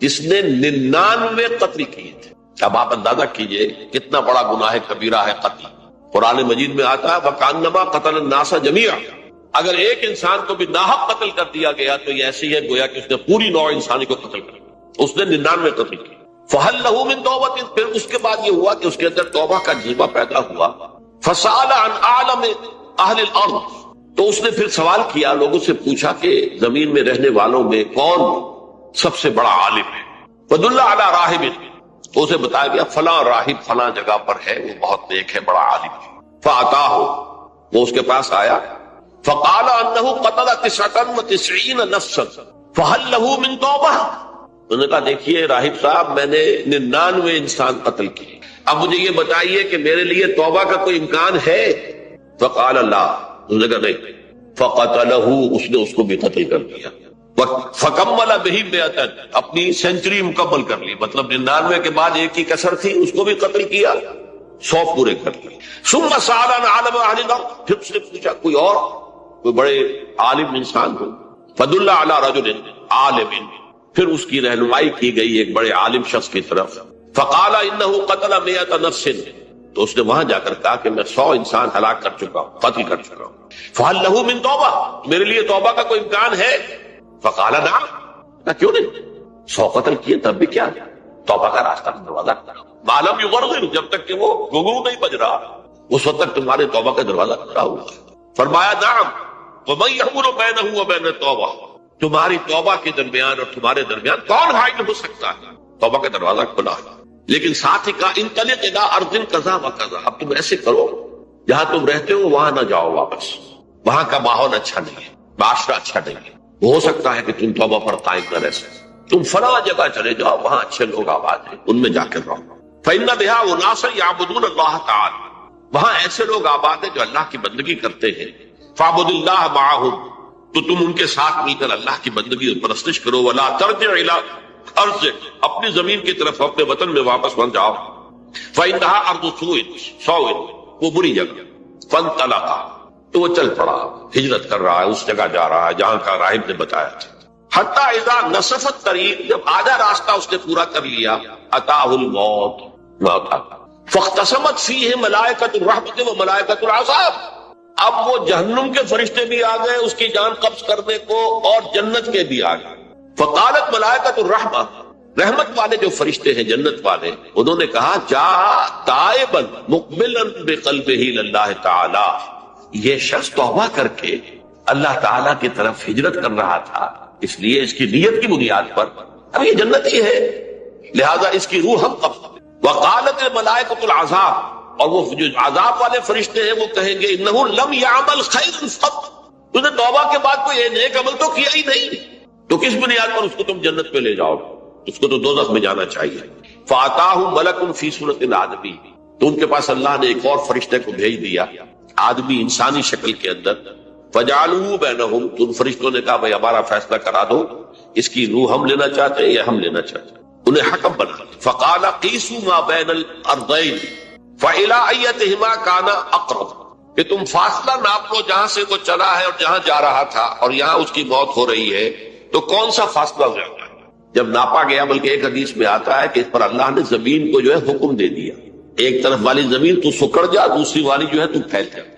جس نے 99 قتل کیے تھے۔ اب آپ اندازہ کیجئے کتنا بڑا گناہ کبیرہ ہے قتل۔ قرآن مجید میں آتا ہے وَكَأَنَّمَا قَتَلَ النَّاسَ جَمِيعًا، اگر ایک انسان کو بھی ناحق قتل کر دیا گیا تو یہ ایسی ہے گویا کہ اس نے پوری نوع انسانی کو قتل کر دیا۔ اس نے 99 قتل کیے۔ فَهَلْ لَهُ مِن تَوْبَةٍ، پھر اس کے بعد یہ ہوا کہ اس کے اندر توبہ کا جذبہ پیدا ہوا۔ فَسَأَلَ عَنْ أَعْلَمِ أَهْلِ الْأَرْضِ، تو اس نے پھر سوال کیا، لوگوں سے پوچھا کہ زمین میں رہنے والوں میں کون سب سے بڑا عالم ہے۔ وَدُلَّ عَلَى رَاهِبٍ، تو اسے بتایا گیا فلاں راہب فلاں جگہ پر ہے، وہ بہت نیک ہے، بڑا عالم ہے۔ فَأَتَاهُ، وہ اس کے پاس آیا، فَقَالَ أَنَّهُ قَتَلَ 99 نَفْسًا فَهَلْ لَهُ مِن تَوْبَةٍ، انہوں نے کہا دیکھیے راہب صاحب، میں نے 99 انسان قتل کیے، اب مجھے یہ بتائیے کہ میرے لیے توبہ کا کوئی امکان ہے؟ فَقَالَ لَا، انہوں نے کہا نہیں۔ فَقَتَلَهُ، اس نے اس کو بھی قتل کر دیا۔ فَكَمَّلَ بِهِ 100، اپنی سینچری مکمل کر لی، مطلب 99 کے بعد ایک کی کسر تھی، اس کو بھی قتل کیا، 100 پورے کر لیے۔ ثُمَّ سَأَلَ عَنْ عَالِمِ أَهْلِ الْأَرْضِ، پھر اس نے پوچھا کوئی اور کوئی بڑے عالم انسان ہو۔ فَدُلَّ عَلَى رَجُلٍ عَالِمٍ، پھر اس کی رہنمائی کی گئی ایک بڑے عالم شخص کی طرف۔ فَقَالَ إِنَّهُ قَتَلَ 100 نَفْسٍ، تو اس نے وہاں جا کر کہا کہ میں 100 انسان ہلاک کر چکا ہوں، قتل کر چکا ہوں۔ فَهَلْ لَهُ مِن تَوْبَةٍ، میرے لیے توبہ کا کوئی امکان ہے؟ فَقَالَ نَعَمْ، کیوں نہیں، 100 قتل کیے تب بھی کیا، توبہ کا راستہ دروازہ مَا لَمْ يُغَرْغِرْ، جب تک کہ وہ گھنگرو نہیں بج رہا اس وقت تک تمہارے توبہ کا دروازہ کھلا ہوا ہے۔ فرمایا نعم، وَمَن يَحْمُلُ بَيْنَهُ وَبَيْنَ التَّوْبَةِ، تمہاری توبہ کے درمیان اور تمہارے درمیان کون حائل ہو سکتا ہے، توبہ کا دروازہ کھلا ہے۔ لیکن ساتھ ہی کہا انطلق الی ارض کذا وکذا، اب تم ایسے کرو جہاں تم رہتے ہو وہاں نہ جاؤ واپس، وہاں کا ماحول اچھا نہیں ہے، معاشرہ اچھا نہیں ہے، ہو سکتا ہے کہ تم توبہ پر قائم نہ رہ سکتے، تم فلاں جگہ چلے جاؤ وہاں اچھے لوگ آباد ہیں، ان میں جا کر رہو۔ فإن بها أناسا يعبدون الله تعالی، وہاں ایسے لوگ آباد ہیں جو اللہ کی بندگی کرتے ہیں۔ فاعبد اللہ معهم، تو تم ان کے ساتھ مل کر اللہ کی بندگی اور پرستش کرو۔ ولا ترجع الى ارض، اپنی زمین کی طرف اپنے وطن میں واپس بن جاؤ۔ فإنها ارض سوء، وہ بری جگہ۔ فانطلقا، تو وہ چل پڑا، ہجرت کر رہا ہے، اس جگہ جا رہا ہے جہاں کا راہب نے بتایا تھا۔ حتی اذا نصف الطریق، جب آدھا راستہ اس نے پورا کر لیا، اتاہ الموت، موت آ گئی۔ فاختصمت فیہ ملائکۃ الرحمۃ و ملائکۃ العذاب، اب وہ جہنم کے فرشتے بھی آ گئے اس کی جان قبض کرنے کو اور جنت کے بھی آ گئے۔ فقالت ملائکۃ الرحمہ، رحمت والے جو فرشتے ہیں جنت والے، انہوں نے کہا جا تائبا مقبلا بقلبہ للہ تعالی، یہ شخص توبہ کر کے اللہ تعالیٰ کی طرف ہجرت کر رہا تھا، اس لیے اس کی نیت کی بنیاد پر اب یہ جنتی ہے، لہذا اس کی روح ہم قبض۔ وقالت ملائکۃ العذاب، اور وہ جو عذاب والے فرشتے ہیں وہ کہیں گے انہ لم یعمل خیرا قط، تو نے توبہ کے بعد کوئی نیک عمل تو کیا ہی نہیں، تو کس بنیاد پر اس کو تم جنت پہ لے جاؤ، اس کو تو دوزخ میں جانا چاہیے۔ فاتاہ ملک فی صورت الآدمی، تو ان کے پاس اللہ نے ایک اور فرشتے کو بھیج دیا آدمی انسانی شکل کے اندر۔ فجعلوہ بینہم، تو ان فرشتوں نے کہا بھائی ہمارا فیصلہ کرا دو، اس کی روح ہم لینا چاہتے ہیں یا ہم لینا چاہتے ہیں، انہیں حکم بنا۔ فقال قیسوا ما بین الارضین فإلی ایتہما کان اقرب، کہ تم فاصلہ ناپ لو جہاں سے وہ چلا ہے اور جہاں جا رہا تھا اور یہاں اس کی موت ہو رہی ہے، تو کون سا فاصلہ زیادہ ہے؟ جب ناپا گیا، بلکہ ایک حدیث میں آتا ہے کہ اس پر اللہ نے زمین کو جو ہے حکم دے دیا، ایک طرف والی زمین تو سکڑ جا، دوسری والی جو ہے تو پھیل جا۔